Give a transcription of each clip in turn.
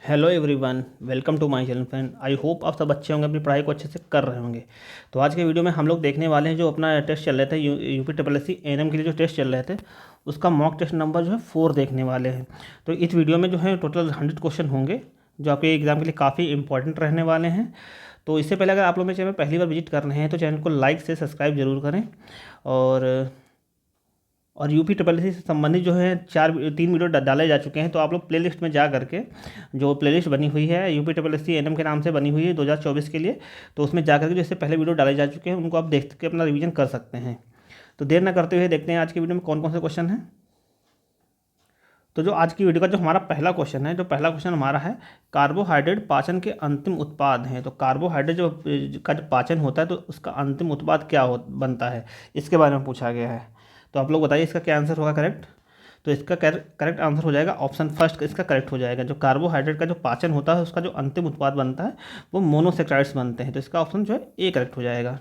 Hello everyone, welcome to my channel friend. I hope आप सब अच्छे होंगे, अपनी पढ़ाई को अच्छे से कर रहे होंगे। तो आज के वीडियो में हम लोग देखने वाले हैं जो अपना टेस्ट चल रहे थे UP triple S C ANM के लिए जो टेस्ट चल रहे थे उसका मॉक टेस्ट नंबर जो है 4 देखने वाले हैं। तो इस वीडियो में जो है टोटल 100 क्वेश्चन होंगे जो आपके एग्जाम के लिए काफ़ी इंपॉर्टेंट रहने वाले हैं। तो इससे पहले अगर आप लोग मेरे चैनल पहली बार विजिट कर रहे हैं तो चैनल को लाइक से सब्सक्राइब जरूर करें। और यूपी ट्रिपल एस सी से संबंधित जो है 3 वीडियो डाले जा चुके हैं। तो आप लोग प्लेलिस्ट में जा करके जो प्लेलिस्ट बनी हुई है UP triple S C NM के नाम से बनी हुई है 2024 के लिए, तो उसमें जा करके जो इससे पहले वीडियो डाले जा चुके हैं उनको आप देख के अपना रिवीजन कर सकते हैं। तो देर ना करते हुए देखते हैं आज की वीडियो में कौन कौन से क्वेश्चन हैं। तो जो आज की वीडियो का जो हमारा पहला क्वेश्चन है, जो पहला क्वेश्चन हमारा है कार्बोहाइड्रेट पाचन के अंतिम उत्पाद हैं। तो कार्बोहाइड्रेट जो पाचन होता है तो उसका अंतिम उत्पाद क्या बनता है, इसके बारे में पूछा गया है। तो आप लोग बताइए इसका क्या आंसर होगा करेक्ट। तो इसका करेक्ट आंसर हो जाएगा ऑप्शन फर्स्ट, इसका करेक्ट हो जाएगा। जो कार्बोहाइड्रेट का जो पाचन होता है उसका जो अंतिम उत्पाद बनता है वो मोनोसेक्राइड्स बनते हैं। तो इसका ऑप्शन जो है ए करेक्ट हो जाएगा।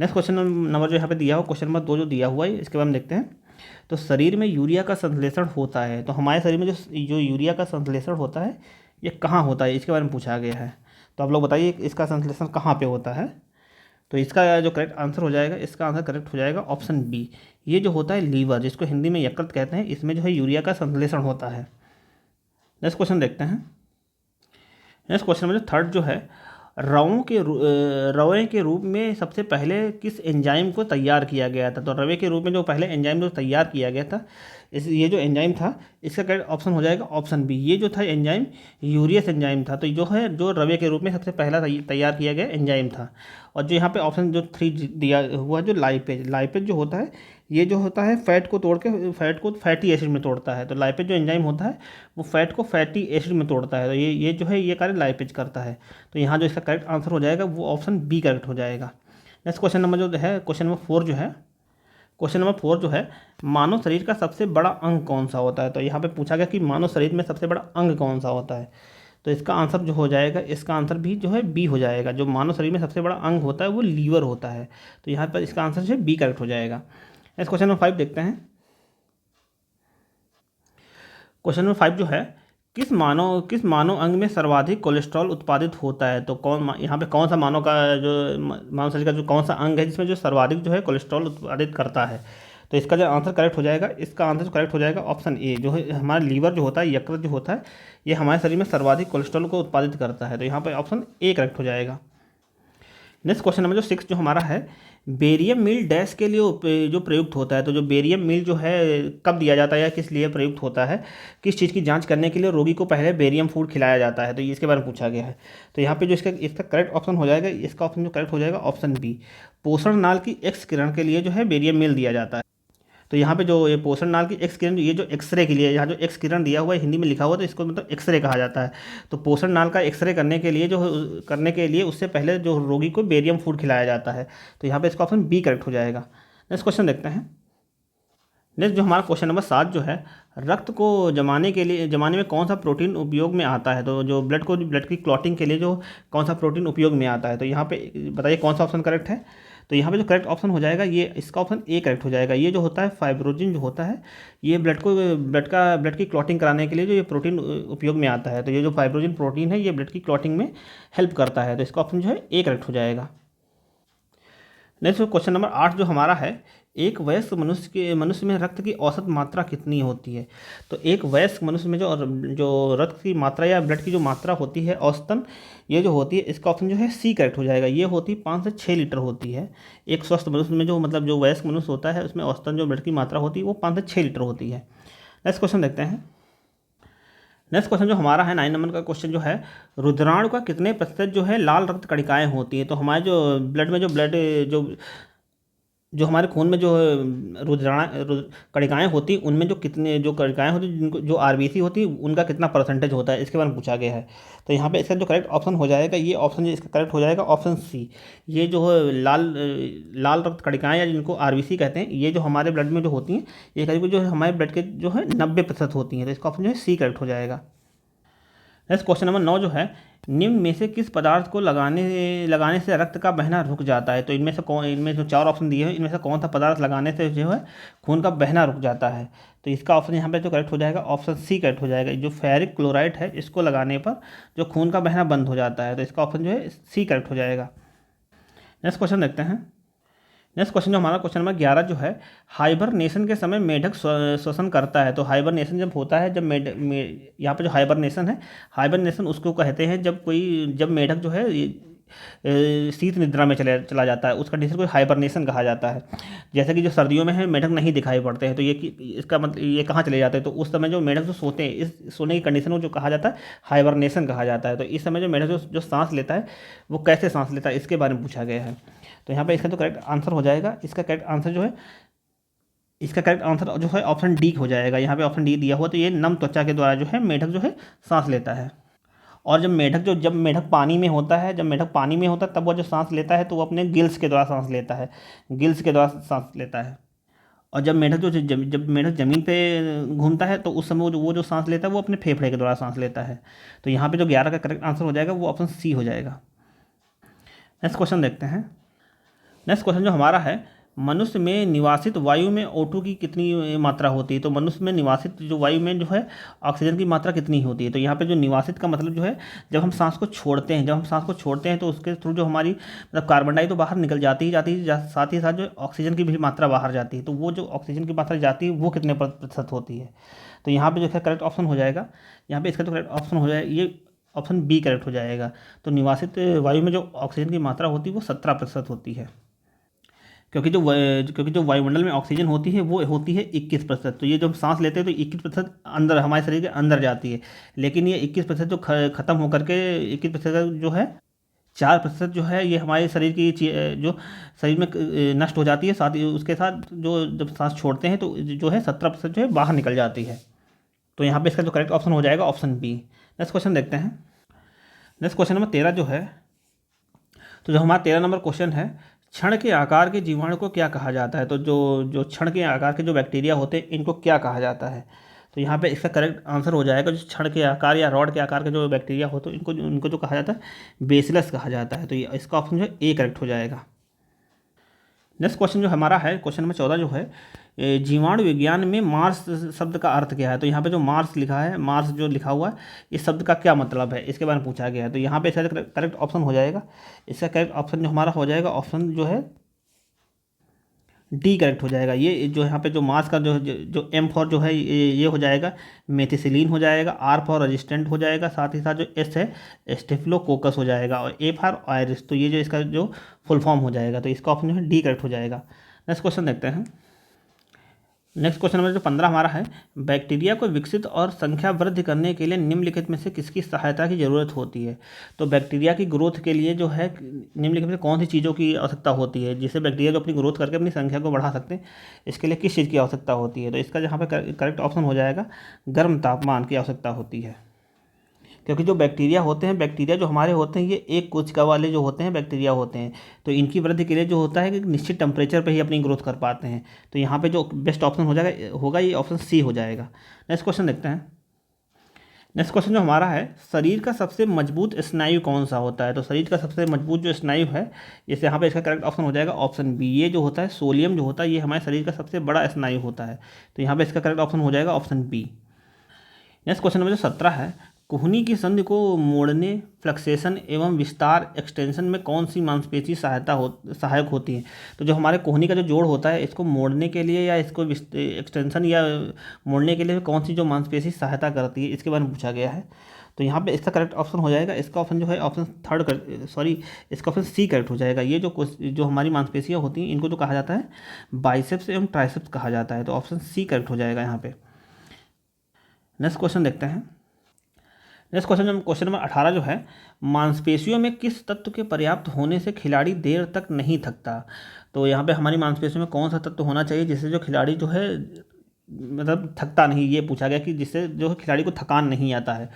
नेक्स्ट क्वेश्चन नंबर जो यहाँ पे दिया हुआ, क्वेश्चन नंबर 2 जो दिया हुआ है इसके बारे में देखते हैं। तो शरीर में यूरिया का संश्लेषण होता है, तो हमारे शरीर में जो यूरिया का संश्लेषण होता है ये कहाँ होता है, इसके बारे में पूछा गया है। तो आप लोग बताइए इसका संश्लेषण कहाँ पे होता है। तो इसका जो करेक्ट आंसर हो जाएगा, इसका आंसर करेक्ट हो जाएगा ऑप्शन बी। ये जो होता है लीवर, जिसको हिंदी में यकृत कहते हैं, इसमें जो है यूरिया का संश्लेषण होता है। नेक्स्ट क्वेश्चन देखते हैं। नेक्स्ट क्वेश्चन में जो थर्ड जो है रवे के रूप में सबसे पहले किस एंजाइम को तैयार किया गया था। तो रवे के रूप में जो पहले एंजाइम जो तैयार किया गया था, ये जो एंजाइम था इसका करेक्ट ऑप्शन हो जाएगा ऑप्शन बी। ये जो था एंजाइम यूरियस एंजाइम था। तो जो है जो रवे के रूप में सबसे पहला तैयार किया गया एंजाइम था। और जो यहाँ पे ऑप्शन जो 3 दिया हुआ जो लाइपेज जो होता है, ये जो होता है फैट को तोड़ के फैट को फैटी एसिड में तोड़ता है। तो लाइपेज जो एंजाइम होता है वो फैट को फैटी एसिड में तोड़ता है। तो ये जो है ये कार्य लाइपेज करता है। तो यहाँ जो इसका करेक्ट आंसर हो जाएगा वो ऑप्शन बी करेक्ट हो जाएगा। नेक्स्ट क्वेश्चन नंबर जो है क्वेश्चन नंबर 4 जो है, क्वेश्चन नंबर 4 जो है मानव शरीर का सबसे बड़ा अंग कौन सा होता है। तो यहाँ पे पूछा गया कि मानव शरीर में सबसे बड़ा अंग कौन सा होता है। तो इसका आंसर जो हो जाएगा, इसका आंसर भी जो है बी हो जाएगा। जो मानव शरीर में सबसे बड़ा अंग होता है वो लीवर होता है। तो यहाँ पर इसका आंसर जो है बी करेक्ट हो जाएगा। नेक्स्ट क्वेश्चन नंबर 5 देखते हैं। क्वेश्चन नंबर 5 जो है किस मानव अंग में सर्वाधिक कोलेस्ट्रॉल उत्पादित होता है। तो यहाँ पे कौन सा मानव का जो मानव शरीर का जो कौन सा अंग है जिसमें जो सर्वाधिक जो है कोलेस्ट्रॉल उत्पादित करता है। तो इसका जो आंसर करेक्ट हो जाएगा, इसका आंसर करेक्ट हो जाएगा ऑप्शन ए। जो है हमारा लीवर जो होता है, यकृत जो होता है, ये हमारे शरीर में सर्वाधिक कोलेस्ट्रॉल को उत्पादित करता है। तो यहाँ पर ऑप्शन ए करेक्ट हो जाएगा। नेक्स्ट क्वेश्चन नंबर जो 6 जो हमारा है बेरियम मील डैश के लिए जो प्रयुक्त होता है। तो जो बेरियम मील जो है कब दिया जाता है या किस लिए प्रयुक्त होता है, किस चीज़ की जांच करने के लिए रोगी को पहले बेरियम फूड खिलाया जाता है। तो ये इसके बारे में पूछा गया है। तो यहाँ पे जो इसका करेक्ट ऑप्शन हो जाएगा, इसका ऑप्शन जो करेक्ट हो जाएगा ऑप्शन बी। पोषण नाल की एक्स किरण के लिए जो है बेरियम मील दिया जाता है। तो यहाँ पे जो ये पोषण नाल की एक्स किरण, ये जो एक्सरे के लिए, यहाँ जो एक्स किरण दिया हुआ है हिंदी में लिखा हुआ है तो इसको मतलब एक्सरे कहा जाता है। तो पोषण नाल का एक्सरे करने के लिए उससे पहले जो रोगी को बेरियम फूड खिलाया जाता है। तो यहाँ पे इसका ऑप्शन बी करेक्ट हो जाएगा। नेक्स्ट क्वेश्चन देखते हैं। नेक्स्ट जो हमारा क्वेश्चन नंबर 7 जो है रक्त को जमाने में कौन सा प्रोटीन उपयोग में आता है। तो जो ब्लड की क्लॉटिंग के लिए जो कौन सा प्रोटीन उपयोग में आता है। तो यहाँ पे बताइए कौन सा ऑप्शन करेक्ट है। तो यहाँ पे जो करेक्ट ऑप्शन हो जाएगा ये, इसका ऑप्शन ए करेक्ट हो जाएगा। ये जो होता है फाइब्रोजिन जो होता है, ये ब्लड की क्लॉटिंग कराने के लिए जो ये प्रोटीन उपयोग में आता है। तो ये जो फाइब्रोजिन प्रोटीन है ये ब्लड की क्लॉटिंग में हेल्प करता है। तो इसका ऑप्शन जो है ए करेक्ट हो जाएगा। नेक्स्ट क्वेश्चन नंबर 8 जो हमारा है एक वयस्क मनुष्य में रक्त की औसत मात्रा कितनी होती है। तो एक वयस्क मनुष्य में जो रक्त की मात्रा या ब्लड की जो मात्रा होती है औसतन, ये जो होती है इसका ऑप्शन जो है सी करेक्ट हो जाएगा। ये होती 5 से 6 लीटर होती है। एक स्वस्थ मनुष्य में जो मतलब जो वयस्क मनुष्य होता है उसमें औसतन जो ब्लड की मात्रा होती है वो 5 से 6 लीटर होती है। नेक्स्ट क्वेश्चन देखते हैं। नेक्स्ट क्वेश्चन जो हमारा है 9 नंबर का क्वेश्चन जो है रुद्राणु का कितने प्रतिशत जो है लाल रक्त कणिकाएं होती है। तो हमारे जो ब्लड में जो जो हमारे खून में जो कणिकाएं होती हैं उनमें जो कणिकाएं होती हैं जिनको जो आरबीसी होती है उनका कितना परसेंटेज होता है, इसके बारे में पूछा गया है। तो यहाँ पे इसका जो करेक्ट ऑप्शन हो जाएगा, ये ऑप्शन इसका करेक्ट हो जाएगा ऑप्शन सी। ये जो है लाल रक्त कणिकाएं या जिनको आरबीसी कहते हैं, ये जो हमारे ब्लड में जो होती हैं ये करीब जो है हमारे ब्लड के जो है 90% होती हैं। तो इसका ऑप्शन जो है सी करेक्ट हो जाएगा। नेक्स्ट क्वेश्चन नंबर 9 जो है, निम्न में से किस पदार्थ को लगाने लगाने से रक्त का बहना रुक जाता है। तो इनमें जो 4 ऑप्शन दिए हैं, इनमें से कौन सा पदार्थ लगाने से जो है खून का बहना रुक जाता है। तो इसका ऑप्शन यहाँ पे जो करेक्ट हो जाएगा ऑप्शन सी करेक्ट हो जाएगा। जो फेरिक क्लोराइड है इसको लगाने पर जो खून का बहना बंद हो जाता है, तो इसका ऑप्शन जो है सी करेक्ट हो जाएगा। नेक्स्ट क्वेश्चन देखते हैं। नेक्स्ट क्वेश्चन जो हमारा क्वेश्चन नंबर 11 जो है, हाइबरनेशन के समय मेढक श्वसन करता है। तो हाइबरनेशन जब होता है, जब यहाँ पे जो हाइबरनेशन है, हाइबरनेशन उसको कहते हैं जब मेढक जो है शीत निद्रा में चला जाता है, उस कंडीशन को हाइबरनेशन कहा जाता है। जैसे कि जो सर्दियों में है मेढक नहीं दिखाई पड़ते हैं, तो इसका मतलब ये कहाँ चले जाते हैं, तो उस समय जो मेढक जो सोते हैं, इस सोने की कंडीशन को जो कहा जाता है हाइबरनेशन कहा जाता है। तो इस समय जो मेढक जो सांस लेता है वो कैसे सांस लेता है, इसके बारे में पूछा गया है। तो यहाँ पे इसका जो करेक्ट आंसर हो जाएगा, इसका करेक्ट आंसर जो है ऑप्शन डी हो जाएगा। यहाँ पे ऑप्शन डी दिया हुआ, तो ये नम त्वचा के द्वारा जो है मेढक जो है सांस लेता है। और जब मेढक पानी में होता है, तब वो जो सांस लेता है तो वो अपने गिल्स के द्वारा सांस लेता है, और जब मेढक ज़मीन पे घूमता है तो उस समय वो जो सांस लेता है वो अपने फेफड़े के द्वारा सांस लेता है। तो यहाँ पे जो 11 का करेक्ट आंसर हो जाएगा वो ऑप्शन सी हो जाएगा। नेक्स्ट क्वेश्चन देखते हैं। नेक्स्ट क्वेश्चन जो हमारा है, मनुष्य में निवासित वायु में O2 की कितनी मात्रा होती है। तो मनुष्य में निवासित जो वायु में जो है ऑक्सीजन की मात्रा कितनी होती है। तो यहाँ पे जो निवासित का मतलब जो है, जब हम सांस को छोड़ते हैं तो उसके थ्रू जो हमारी मतलब कार्बन डाई तो बाहर निकल जाती है, साथ ही साथ जो ऑक्सीजन की भी मात्रा बाहर जाती है। तो वो जो ऑक्सीजन की मात्रा जाती है वो कितने प्रतिशत होती है। तो यहाँ पर जो है करेक्ट ऑप्शन हो जाएगा, यहाँ पर इसका जो करेक्ट ऑप्शन हो जाएगा ये ऑप्शन बी करेक्ट हो जाएगा। तो निवासित वायु में जो ऑक्सीजन की मात्रा होती है वो 17% होती है, क्योंकि जो वायुमंडल में ऑक्सीजन होती है वो होती है 21%। तो ये जब सांस लेते हैं तो 21% अंदर हमारे शरीर के अंदर जाती है, लेकिन ये 21% जो ख़त्म होकर के 21% जो है 4% जो है ये हमारे शरीर की जो शरीर में नष्ट हो जाती है। साथ ही उसके साथ जो जब सांस छोड़ते हैं तो जो है 17% जो है बाहर निकल जाती है। तो यहाँ पे इसका जो करेक्ट ऑप्शन हो जाएगा ऑप्शन बी। नेक्स्ट क्वेश्चन देखते हैं। नेक्स्ट क्वेश्चन नंबर 13 जो है, तो जो हमारा 13 नंबर क्वेश्चन है, क्षण के आकार के जीवाणु को क्या कहा जाता है। तो जो क्षण के आकार के जो बैक्टीरिया होते हैं इनको क्या कहा जाता है। तो यहाँ पे इसका करेक्ट आंसर हो जाएगा, जो क्षण के आकार या रॉड के आकार के जो बैक्टीरिया होते हैं इनको जो कहा जाता है बेसिलस कहा जाता है। तो ये इसका ऑप्शन जो है ए करेक्ट हो जाएगा। नेक्स्ट क्वेश्चन जो हमारा है क्वेश्चन नंबर 14 जो है, जीवाणु विज्ञान में मार्स शब्द का अर्थ क्या है। तो यहाँ पे जो मार्स लिखा है, मार्स जो लिखा हुआ है, इस शब्द का क्या मतलब है, इसके बारे में पूछा गया है। तो यहाँ पे इसका करेक्ट ऑप्शन हो जाएगा, इसका करेक्ट ऑप्शन जो हमारा हो जाएगा ऑप्शन जो है डी करेक्ट हो जाएगा। ये जो यहाँ पे जो मार्स का जो एम फॉर जो है ये हो जाएगा मेथिसिलीन हो जाएगा, आर फॉर रेजिस्टेंट हो जाएगा, साथ ही साथ जो एस है स्टेफिलोकोकस हो जाएगा, और ए फॉर आयरिस। तो ये जो इसका जो फुल फॉर्म हो जाएगा, तो इसका ऑप्शन जो है डी करेक्ट हो जाएगा। नेक्स्ट क्वेश्चन देखते हैं। नेक्स्ट क्वेश्चन नंबर जो 15 हमारा है, बैक्टीरिया को विकसित और संख्या वृद्धि करने के लिए निम्नलिखित में से किसकी सहायता की ज़रूरत होती है। तो बैक्टीरिया की ग्रोथ के लिए जो है निम्नलिखित में कौन सी चीज़ों की आवश्यकता होती है, जिससे बैक्टीरिया जो अपनी ग्रोथ करके अपनी संख्या को बढ़ा सकते हैं, इसके लिए किस चीज़ की आवश्यकता होती है। तो इसका जहाँ पर करेक्ट ऑप्शन हो जाएगा गर्म तापमान की आवश्यकता होती है, क्योंकि जो बैक्टीरिया होते हैं, बैक्टीरिया जो हमारे होते हैं ये एक कोशिका वाले जो होते हैं बैक्टीरिया होते हैं, तो इनकी वृद्धि के लिए जो होता है कि निश्चित टेम्परेचर पे ही अपनी ग्रोथ कर पाते हैं। तो यहाँ पे जो बेस्ट ऑप्शन होगा ये ऑप्शन सी हो जाएगा। नेक्स्ट क्वेश्चन देखते हैं। नेक्स्ट क्वेश्चन जो हमारा है, शरीर का सबसे मजबूत स्नायु कौन सा होता है। तो शरीर का सबसे मजबूत जो स्नायु है, जैसे यहाँ पे इसका करेक्ट ऑप्शन हो जाएगा ऑप्शन बी। ये जो होता है सोलियम जो होता है ये हमारे शरीर का सबसे बड़ा स्नायु होता है। तो यहाँ पे इसका करेक्ट ऑप्शन हो जाएगा option B. Next question number जो 17 है, कुहनी की संधि को मोड़ने, फ्लक्सेशन एवं विस्तार एक्सटेंशन में कौन सी मांसपेशी सहायक होती है। तो जो हमारे कोहनी का जो जोड़ होता है इसको मोड़ने के लिए या इसको एक्सटेंशन या मोड़ने के लिए कौन सी जो मांसपेशी सहायता करती है, इसके बारे में पूछा गया है। तो यहाँ पे इसका करेक्ट ऑप्शन हो जाएगा, इसका ऑप्शन जो है इसका ऑप्शन सी करेक्ट हो जाएगा। ये जो हमारी मांसपेशियाँ होती हैं इनको जो कहा जाता है बाइसेप्स एवं ट्राइसेप्स कहा जाता है। तो ऑप्शन सी करेक्ट हो जाएगा यहाँ पे। नेक्स्ट क्वेश्चन देखते हैं। नेक्स्ट क्वेश्चन नंबर 18 जो है, मांसपेशियों में किस तत्व के पर्याप्त होने से खिलाड़ी देर तक नहीं थकता। तो यहाँ पे हमारी मांसपेशियों में कौन सा तत्व होना चाहिए जिससे जो खिलाड़ी जो है मतलब थकता नहीं, ये पूछा गया कि जिससे जो है खिलाड़ी को थकान नहीं आता है।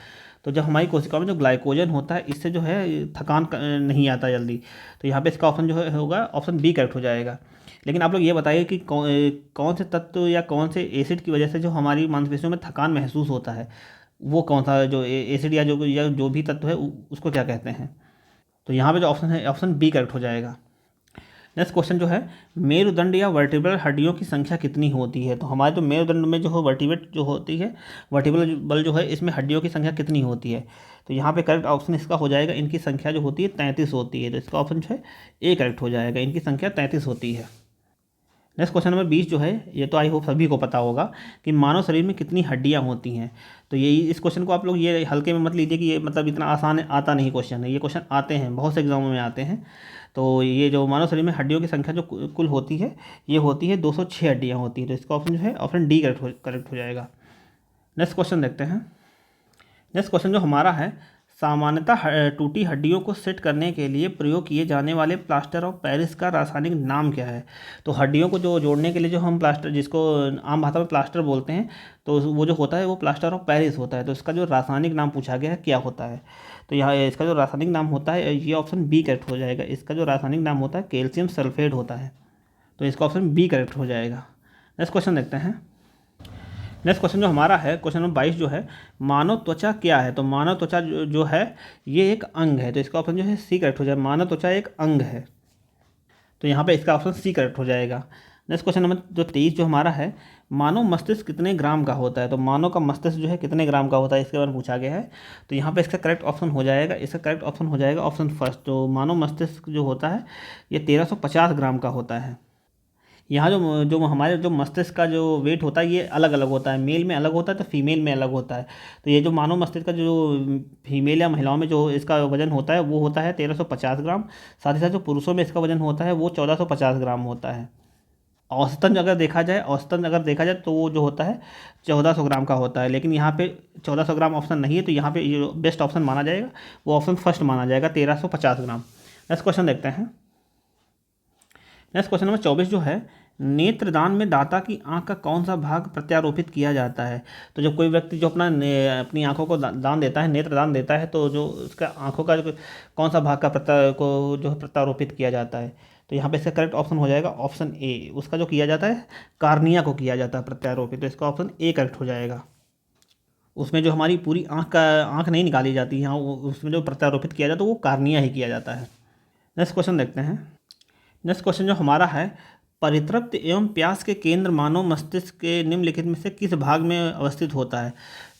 तो जब हमारी कोशिकाओं में जो ग्लाइकोजन होता है इससे जो है थकान नहीं आता जल्दी। तो यहाँ पे इसका ऑप्शन जो है होगा ऑप्शन बी करेक्ट हो जाएगा। लेकिन आप लोग ये बताइए कि कौन से तत्व या कौन से एसिड की वजह से जो हमारी मांसपेशियों में थकान महसूस होता है। वो कौन सा जो एसिड या जो भी तत्व है उसको क्या कहते हैं। तो यहाँ पे जो ऑप्शन है ऑप्शन बी करेक्ट हो जाएगा। नेक्स्ट क्वेश्चन जो है, मेरुदंड या वर्टिब्रल हड्डियों की संख्या कितनी होती है। तो हमारे तो मेरुदंड में जो है वर्टिब्रेट जो होती है, वर्टिब्रल बल जो है इसमें हड्डियों की संख्या कितनी होती है। तो यहाँ पे करेक्ट ऑप्शन इसका हो जाएगा, इनकी संख्या जो होती है 33 होती है। तो इसका ऑप्शन जो है ए करेक्ट हो जाएगा, इनकी संख्या 33 होती है। नेक्स्ट क्वेश्चन नंबर 20 जो है, ये तो आई होप सभी को पता होगा कि मानव शरीर में कितनी हड्डियां होती हैं। तो ये इस क्वेश्चन को आप लोग ये हल्के में मत लीजिए कि ये मतलब इतना आसान आता नहीं क्वेश्चन है, ये क्वेश्चन आते हैं, बहुत से एग्जामों में आते हैं। तो ये जो मानव शरीर में हड्डियों की संख्या जो कुल होती है, ये होती है 206 हड्डियाँ होती हैं। तो इसका ऑप्शन जो है ऑप्शन डी करेक्ट हो जाएगा। नेक्स्ट क्वेश्चन देखते हैं। नेक्स्ट क्वेश्चन जो हमारा है, सामान्यतः टूटी हड्डियों को सेट करने के लिए प्रयोग किए जाने वाले प्लास्टर ऑफ पेरिस का रासायनिक नाम क्या है। तो हड्डियों को जो जोड़ने के लिए जो हम प्लास्टर, जिसको आम भाषा में प्लास्टर बोलते हैं, तो वो जो होता है वो प्लास्टर ऑफ पेरिस होता है। तो इसका जो रासायनिक नाम पूछा गया है क्या होता है। तो यहाँ इसका जो रासायनिक नाम होता है, ये ऑप्शन बी करेक्ट हो जाएगा। इसका जो रासायनिक नाम होता है कैल्शियम सल्फेट होता है। तो इसका ऑप्शन बी करेक्ट हो जाएगा। नेक्स्ट क्वेश्चन देखते हैं। नेक्स्ट क्वेश्चन जो हमारा है, क्वेश्चन नंबर 22 जो है, मानव त्वचा क्या है। तो मानव त्वचा जो है ये एक अंग है। तो इसका ऑप्शन जो है सी करेक्ट हो जाएगा, मानव त्वचा एक अंग है। तो यहाँ पे इसका ऑप्शन सी करेक्ट हो जाएगा। नेक्स्ट क्वेश्चन नंबर जो 23 जो हमारा है, मानव मस्तिष्क कितने ग्राम का होता है। तो मानव का मस्तिष्क जो है कितने ग्राम का होता है, इसके बारे में पूछा गया है। तो यहाँ पे इसका करेक्ट ऑप्शन हो जाएगा, इसका करेक्ट ऑप्शन हो जाएगा ऑप्शन फर्स्ट। तो मानव मस्तिष्क जो होता है ये 1350 ग्राम का होता है। यहाँ जो जो हमारे जो मस्तिष्क का जो वेट होता है ये अलग अलग होता है, मेल में अलग होता है तो फीमेल में अलग होता है। तो ये जो मानव मस्तिष्क का जो फीमेल या महिलाओं में जो इसका वजन होता है वो होता है 1350 ग्राम। साथ ही साथ जो पुरुषों में इसका वजन होता है वो 1450 ग्राम होता है। औसतन अगर देखा जाए तो वो जो होता है 1400 ग्राम का होता है। लेकिन यहाँ पे 1400 ग्राम ऑप्शन नहीं है, तो यहाँ पे ये बेस्ट ऑप्शन माना जाएगा, वो ऑप्शन फर्स्ट माना जाएगा 1350 ग्राम। नेक्स्ट क्वेश्चन देखते हैं। नेक्स्ट क्वेश्चन नंबर 24 जो है, नेत्रदान में दाता की आंख का कौन सा भाग प्रत्यारोपित किया जाता है। तो जब कोई व्यक्ति जो अपनी आंखों को दान देता है, नेत्रदान देता है, तो जो उसका आंखों का जो कौन सा भाग का जो प्रत्यारोपित किया जाता है। तो यहाँ पे इसका करेक्ट ऑप्शन हो जाएगा ऑप्शन ए। उसका जो किया जाता है कार्निया को किया जाता है प्रत्यारोपित। तो इसका ऑप्शन ए करेक्ट हो जाएगा। उसमें जो हमारी पूरी आंख नहीं निकाली जाती है, उसमें जो प्रत्यारोपित किया जाता है वो कार्निया ही किया जाता है। नेक्स्ट क्वेश्चन देखते हैं। नेक्स्ट क्वेश्चन जो हमारा है, परितृप्ति एवं प्यास के केंद्र मानव मस्तिष्क के निम्नलिखित में से किस भाग में अवस्थित होता है।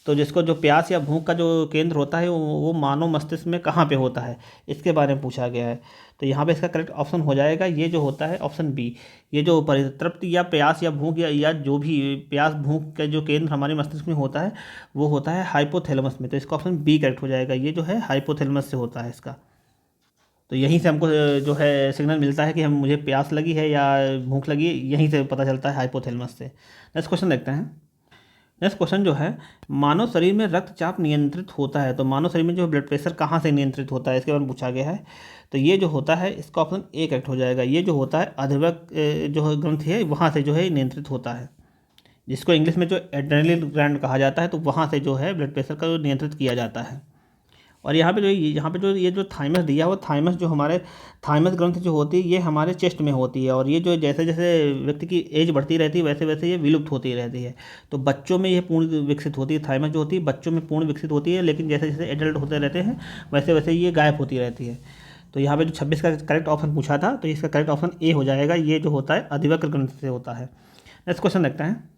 तो जिसको जो प्यास या भूख का जो केंद्र होता है वो मानव मस्तिष्क में कहाँ पे होता है, इसके बारे में पूछा गया है। तो यहाँ पे इसका करेक्ट ऑप्शन हो जाएगा ये जो होता है ऑप्शन बी। ये जो परितृप्ति या प्यास या भूख या जो भी प्यास भूख का जो केंद्र हमारे मस्तिष्क में होता है वो होता है हाइपोथैलेमस में। तो इसका ऑप्शन बी करेक्ट हो जाएगा, ये जो है हाइपोथैलेमस से होता है इसका। तो यहीं से हमको जो है सिग्नल मिलता है कि मुझे प्यास लगी है या भूख लगी है, यहीं से पता चलता है हाइपोथैलेमस से। नेक्स्ट क्वेश्चन देखते हैं। नेक्स्ट क्वेश्चन जो है, मानव शरीर में रक्तचाप नियंत्रित होता है। तो मानव शरीर में जो ब्लड प्रेशर कहाँ से नियंत्रित होता है, इसके बारे में पूछा गया है। तो ये जो होता है इसका ऑप्शन ए करेक्ट हो जाएगा। ये जो होता है अधिवृक्क जो है ग्रंथि है वहाँ से जो है नियंत्रित होता है, जिसको इंग्लिश में जो एड्रेनल ग्लैंड कहा जाता है। तो वहाँ से जो है ब्लड प्रेशर का नियंत्रित किया जाता है। और यहाँ पे जो ये जो थाइमस दिया हुआ, थाइमस जो हमारे थाइमस ग्रंथ जो होती है ये हमारे चेस्ट में होती है। और ये जो जैसे जैसे व्यक्ति की एज बढ़ती रहती है वैसे वैसे ये विलुप्त होती रहती है। तो बच्चों में ये पूर्ण विकसित होती है, थाइमस जो होती है बच्चों में पूर्ण विकसित होती है, लेकिन जैसे जैसे एडल्ट होते रहते हैं वैसे वैसे ये गायब होती रहती है। तो यहाँ पे जो 26 का करेक्ट ऑप्शन पूछा था, तो इसका करेक्ट ऑप्शन ए हो जाएगा। ये जो होता है अधिवक्र ग्रंथ से होता है। नेक्स्ट क्वेश्चन देखते हैं।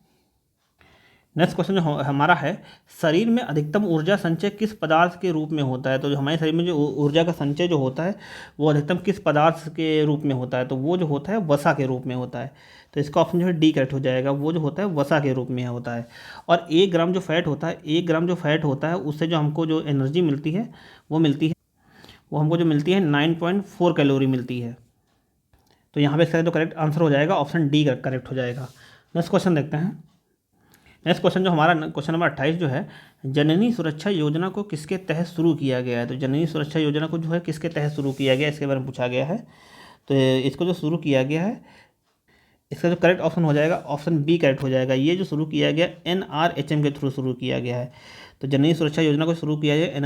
नेक्स्ट क्वेश्चन जो हमारा है, शरीर में अधिकतम ऊर्जा संचय किस पदार्थ के रूप में होता है। तो जो हमारे शरीर में जो ऊर्जा का संचय जो होता है वो अधिकतम किस पदार्थ के रूप में होता है। तो वो जो होता है वसा के रूप में होता है। तो इसका ऑप्शन जो है डी करेक्ट हो जाएगा, वो जो होता है वसा के रूप में होता है। और 1 ग्राम जो फैट होता है, 1 ग्राम जो फैट होता है उससे जो हमको जो एनर्जी मिलती है वो हमको जो मिलती है 9.4 कैलोरी मिलती है। तो यहाँ पे इसका जो करेक्ट आंसर हो जाएगा ऑप्शन डी करेक्ट हो जाएगा। नेक्स्ट क्वेश्चन देखते हैं। नेक्स्ट क्वेश्चन जो हमारा क्वेश्चन नंबर 28 जो है, जननी सुरक्षा योजना को किसके तहत शुरू किया गया है। तो जननी सुरक्षा योजना को जो है किसके तहत शुरू किया गया है, इसके बारे में पूछा गया है। तो इसको जो शुरू किया गया है, इसका जो करेक्ट ऑप्शन हो जाएगा ऑप्शन बी करेक्ट हो जाएगा। ये जो शुरू किया गया NRHM के थ्रू शुरू किया गया है। तो जननी सुरक्षा योजना को शुरू किया गया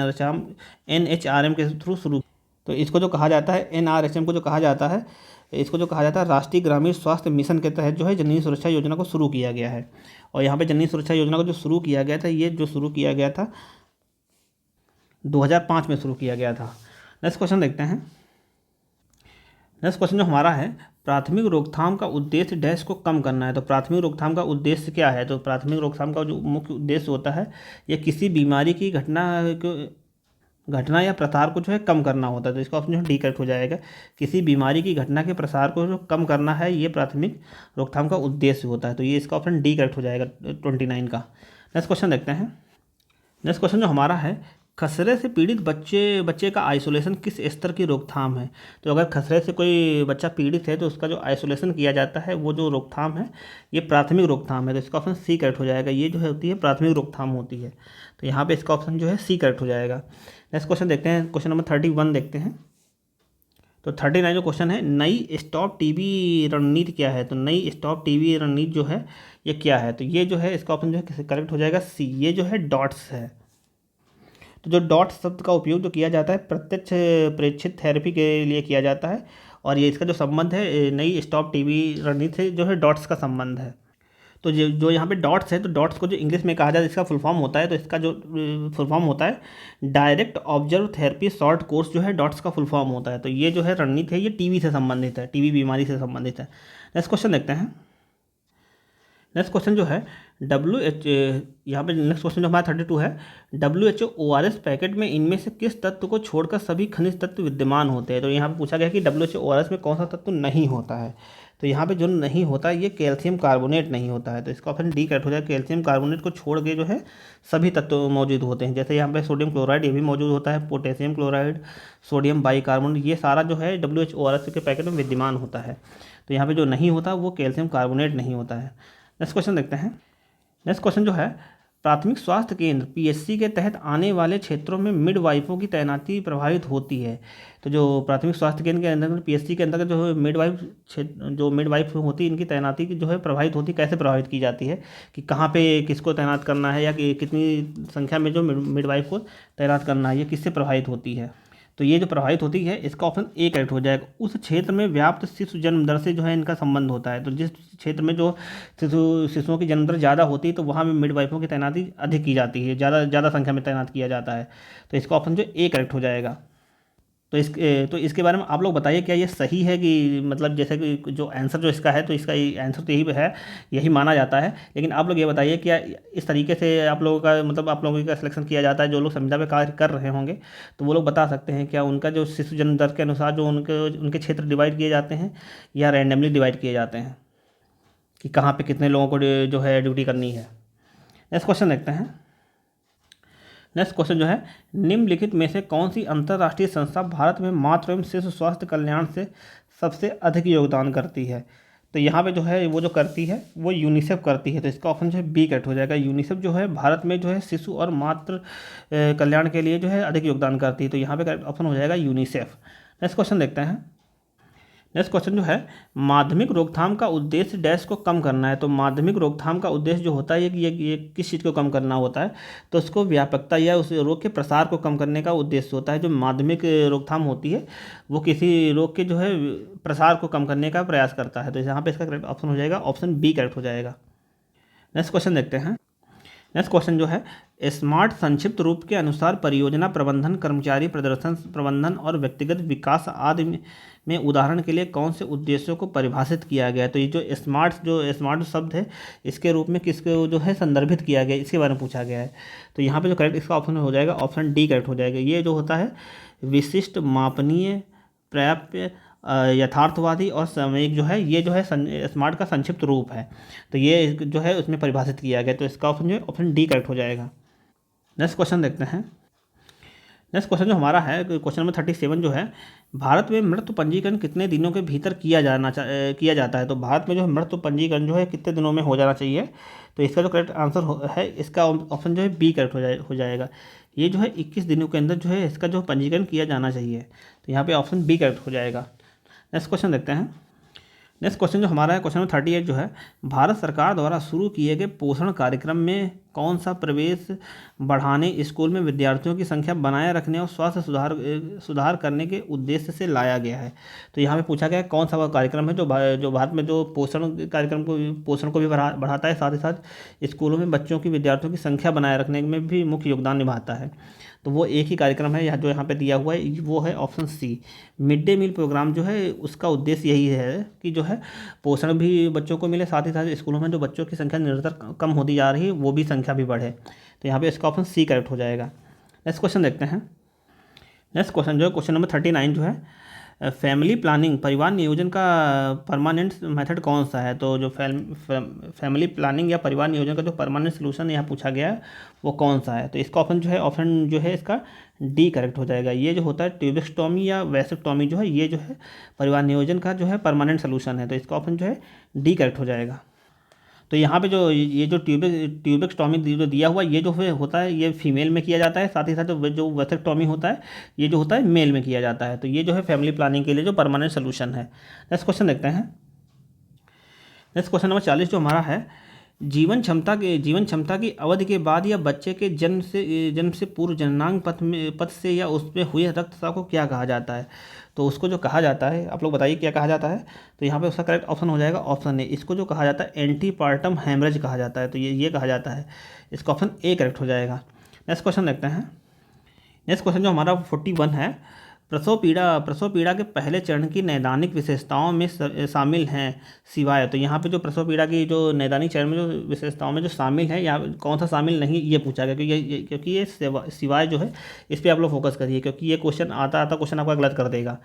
NHRM के थ्रू शुरू। तो इसको जो कहा जाता है NRHM को जो कहा जाता है इसको जो कहा जाता है राष्ट्रीय ग्रामीण स्वास्थ्य मिशन के तहत जो है जननी सुरक्षा योजना को शुरू किया गया है। और यहाँ पे जननी सुरक्षा योजना को जो शुरू किया गया था, ये जो शुरू किया गया था 2005 में शुरू किया गया था। नेक्स्ट क्वेश्चन देखते हैं। नेक्स्ट क्वेश्चन जो हमारा है, प्राथमिक रोकथाम का उद्देश्य डैश को कम करना है। तो प्राथमिक रोकथाम का उद्देश्य क्या है? तो प्राथमिक रोकथाम का जो मुख्य उद्देश्य होता है, यह किसी बीमारी की घटना या प्रसार को जो है कम करना होता है। तो इसका ऑप्शन जो है डी करेक्ट हो जाएगा। किसी बीमारी की घटना के प्रसार को जो कम करना है, ये प्राथमिक रोकथाम का उद्देश्य होता है। तो ये इसका ऑप्शन डी करेक्ट हो जाएगा 29 का। नेक्स्ट क्वेश्चन देखते हैं। नेक्स्ट क्वेश्चन जो हमारा है, खसरे से पीड़ित बच्चे का आइसोलेशन किस स्तर की रोकथाम है? तो अगर खसरे से कोई बच्चा पीड़ित है तो उसका जो आइसोलेशन किया जाता है, वो जो रोकथाम है, ये प्राथमिक रोकथाम है। तो इसका ऑप्शन सी करेक्ट हो जाएगा। ये जो है होती है प्राथमिक रोकथाम होती है। तो यहाँ पे इसका ऑप्शन जो है सी करेक्ट हो जाएगा। नेक्स्ट क्वेश्चन देखते हैं। क्वेश्चन नंबर 31 देखते हैं। तो 39 जो क्वेश्चन है, नई स्टॉप टीबी रणनीति क्या है? तो नई स्टॉप टीबी रणनीति जो है ये क्या है? तो ये जो है इसका ऑप्शन जो है करेक्ट हो जाएगा सी। ये जो है डॉट्स है। तो जो डॉट शब्द का उपयोग जो किया जाता है प्रत्यक्ष प्रेक्षित थेरेपी के लिए किया जाता है। और ये इसका जो संबंध है नई स्टॉप टीबी रणनीति से जो है डॉट्स का संबंध है। तो जो यहाँ पे डॉट्स है, तो डॉट्स को जो इंग्लिश में कहा जाता है इसका फुल फॉर्म होता है, तो इसका जो फुल फॉर्म होता है direct observe therapy short course जो है डॉट्स का फुल फॉर्म होता है। तो ये जो है रणनीति है, ये टीबी से संबंधित है, टीबी बीमारी से संबंधित है। नेक्स्ट क्वेश्चन देखते हैं। नेक्स्ट क्वेश्चन जो है यहाँ पे नेक्स्ट क्वेश्चन जो हमारा 32 है, WHO ORS पैकेट में इनमें से किस तत्व को छोड़कर सभी खनिज तत्व विद्यमान होते हैं? तो यहाँ पे पूछा गया कि WHO ORS में कौन सा तत्व नहीं होता है? तो यहाँ पे जो नहीं होता है ये कैल्शियम कार्बोनेट नहीं होता है। तो इसका ऑप्शन डी करेक्ट हो जाएगा। कैल्शियम कार्बोनेट को छोड़ के जो है सभी तत्व मौजूद होते हैं। जैसे यहाँ पे सोडियम क्लोराइड ये भी मौजूद होता है, पोटेशियम क्लोराइड, सोडियम बाइकार्बोनेट, ये सारा जो है WHO ORS के पैकेट में विद्यमान होता है। तो यहाँ पे जो नहीं होता वो कैल्शियम कार्बोनेट नहीं होता है। नेक्स्ट क्वेश्चन देखते हैं। नेक्स्ट क्वेश्चन जो है, प्राथमिक स्वास्थ्य केंद्र PSC के तहत आने वाले क्षेत्रों में मिडवाइफों की तैनाती प्रभावित होती है। तो जो प्राथमिक स्वास्थ्य केंद्र के अंतर्गत PSC के अंतर्गत जो मिडवाइफ होती है, इनकी तैनाती की जो है प्रभावित होती है। कैसे प्रभावित की जाती है कि कहाँ पे किसको तैनात करना है या कि कितनी संख्या में जो मिडवाइफ को तैनात करना है, ये किससे प्रभावित होती है? तो ये जो प्रभावित होती है इसका ऑप्शन ए करेक्ट हो जाएगा। उस क्षेत्र में व्याप्त शिशु जन्म दर से जो है इनका संबंध होता है। तो जिस क्षेत्र में जो शिशुओं की जन्म दर ज़्यादा होती है तो वहाँ में मिडवाइफों की तैनाती अधिक की जाती है, ज़्यादा संख्या में तैनात किया जाता है। तो इसका ऑप्शन जो ए करेक्ट हो जाएगा। तो इसके बारे में आप लोग बताइए, क्या ये सही है कि मतलब जैसे कि जो आंसर जो इसका है, तो इसका आंसर तो यही है, यही माना जाता है। लेकिन आप लोग ये बताइए क्या इस तरीके से आप लोगों का मतलब आप लोगों का सिलेक्शन किया जाता है? जो लोग संविदा पे कार्य कर रहे होंगे तो वो लोग बता सकते हैं क्या उनका जो शिशु जन्म दर के अनुसार जो उनके क्षेत्र डिवाइड किए जाते हैं या रैंडमली डिवाइड किए जाते हैं कि कहाँ पर कितने लोगों को जो है ड्यूटी करनी है? नेक्स्ट क्वेश्चन देखते हैं। नेक्स्ट क्वेश्चन जो है, निम्नलिखित में से कौन सी अंतर्राष्ट्रीय संस्था भारत में मातृ एवं शिशु स्वास्थ्य कल्याण से सबसे अधिक योगदान करती है? तो यहाँ पे जो है वो जो करती है वो यूनिसेफ करती है। तो इसका ऑप्शन जो है बी करेक्ट हो जाएगा। यूनिसेफ जो है भारत में जो है शिशु और मातृ कल्याण के लिए जो है अधिक योगदान करती है। तो यहाँ पे करेक्ट ऑप्शन हो जाएगा यूनिसेफ। नेक्स्ट क्वेश्चन देखते हैं। नेक्स्ट क्वेश्चन जो है, माध्यमिक रोकथाम का उद्देश्य डैश को कम करना है। तो माध्यमिक रोकथाम का उद्देश्य जो होता है ये किस चीज़ को कम करना होता है? तो उसको व्यापकता या उस रोग के प्रसार को कम करने का उद्देश्य होता है। जो माध्यमिक रोकथाम होती है वो किसी रोग के जो है प्रसार को कम करने का प्रयास करता है। तो यहाँ पे इसका करेक्ट ऑप्शन हो जाएगा, ऑप्शन बी करेक्ट हो जाएगा। नेक्स्ट क्वेश्चन देखते हैं। नेक्स्ट क्वेश्चन जो है, स्मार्ट संक्षिप्त रूप के अनुसार परियोजना प्रबंधन, कर्मचारी प्रदर्शन प्रबंधन और व्यक्तिगत विकास आदि में उदाहरण के लिए कौन से उद्देश्यों को परिभाषित किया गया है? तो ये जो स्मार्ट शब्द है इसके रूप में किसको जो है संदर्भित किया गया, इसके बारे में पूछा गया है। तो यहाँ पे जो करेक्ट इसका ऑप्शन हो जाएगा, ऑप्शन डी करेक्ट हो जाएगा। ये जो होता है विशिष्ट, मापनीय, प्राप्य, यथार्थवादी और सामयिक जो है, ये जो है स्मार्ट का संक्षिप्त रूप है। तो ये जो है उसमें परिभाषित किया गया। तो इसका ऑप्शन जो है ऑप्शन डी करेक्ट हो जाएगा। नेक्स्ट क्वेश्चन देखते हैं। नेक्स्ट क्वेश्चन जो हमारा है क्वेश्चन नंबर 37 जो है, भारत में मृत्यु पंजीकरण कितने दिनों के भीतर किया जाता है? तो भारत में जो है मृत्यु पंजीकरण जो है कितने दिनों में हो जाना चाहिए? तो इसका जो करेक्ट आंसर है इसका ऑप्शन जो है बी करेक्ट हो जाएगा। ये जो है 21 दिनों के अंदर जो है इसका जो पंजीकरण किया जाना चाहिए। तो यहाँ पे ऑप्शन बी करेक्ट हो जाएगा। नेक्स्ट क्वेश्चन देखते हैं। नेक्स्ट क्वेश्चन जो हमारा है, क्वेश्चन नंबर 38 जो है, भारत सरकार द्वारा शुरू किए गए पोषण कार्यक्रम में कौन सा प्रवेश बढ़ाने, स्कूल में विद्यार्थियों की संख्या बनाए रखने और स्वास्थ्य सुधार करने के उद्देश्य से लाया गया है। तो यहाँ पे पूछा गया है कौन सा वह कार्यक्रम है जो भारत में जो पोषण को भी बढ़ाता है, साथ ही साथ स्कूलों में बच्चों की विद्यार्थियों की संख्या बनाए रखने में भी मुख्य योगदान निभाता है। तो वो एक ही कार्यक्रम है जो यहाँ पे दिया हुआ है, वो है option C. Mid day meal programme जो है उसका उद्देश्य यही है कि जो है पोषण भी बच्चों को मिले, साथ ही साथ स्कूलों में जो बच्चों की संख्या निरंतर कम होती जा रही है वो भी संख्या भी बढ़े। तो यहाँ पे इसका ऑप्शन सी करेक्ट हो जाएगा। नेक्स्ट क्वेश्चन देखते हैं। नेक्स्ट क्वेश्चन जो है, क्वेश्चन नंबर 39 जो है, फैमिली प्लानिंग परिवार नियोजन का परमानेंट मेथड कौन सा है। तो जो फैमिली प्लानिंग या परिवार नियोजन का जो परमानेंट सोल्यूशन यहाँ पूछा गया है वो कौन सा है। तो इसका ऑप्शन जो है इसका डी करेक्ट हो जाएगा। ये जो होता है ट्यूबेक्टोमी या वैसेक्टोमी जो है, ये जो है परिवार नियोजन का जो है परमानेंट सोल्यूशन है। तो इसका ऑप्शन जो है डी करेक्ट हो जाएगा। तो यहाँ पे जो ये जो ट्यूबेक्टोमी जो दिया हुआ ये जो होता है ये फीमेल में किया जाता है, साथ ही साथ जो वैसेक्टोमी होता है ये जो होता है मेल में किया जाता है। तो ये जो है फैमिली प्लानिंग के लिए जो परमानेंट सोल्यूशन है। नेक्स्ट क्वेश्चन देखते हैं। नेक्स्ट क्वेश्चन नंबर 40 जो हमारा है, जीवन क्षमता की अवधि के बाद या बच्चे के जन्म से पूर्व जननांग पथ से या उसमें हुए रक्तस्राव को क्या कहा जाता है। तो उसको जो कहा जाता है, आप लोग बताइए क्या कहा जाता है। तो यहाँ पे उसका करेक्ट ऑप्शन हो जाएगा ऑप्शन ए। इसको जो कहा जाता है एंटीपार्टम हेमरेज कहा जाता है। तो ये कहा जाता है, इसका ऑप्शन ए करेक्ट हो जाएगा। नेक्स्ट क्वेश्चन देखते हैं। नेक्स्ट क्वेश्चन जो हमारा 41 है, प्रसव पीड़ा के पहले चरण की नैदानिक विशेषताओं में शामिल हैं सिवाय। तो यहाँ पे जो प्रसव पीड़ा की जो नैदानिक चरण में जो विशेषताओं में जो शामिल है या कौन सा शामिल नहीं, ये पूछा गया क्योंकि ये सिवाय जो है इस पर आप लोग फोकस करिए, क्योंकि ये क्वेश्चन आता क्वेश्चन आपका गलत कर देगा।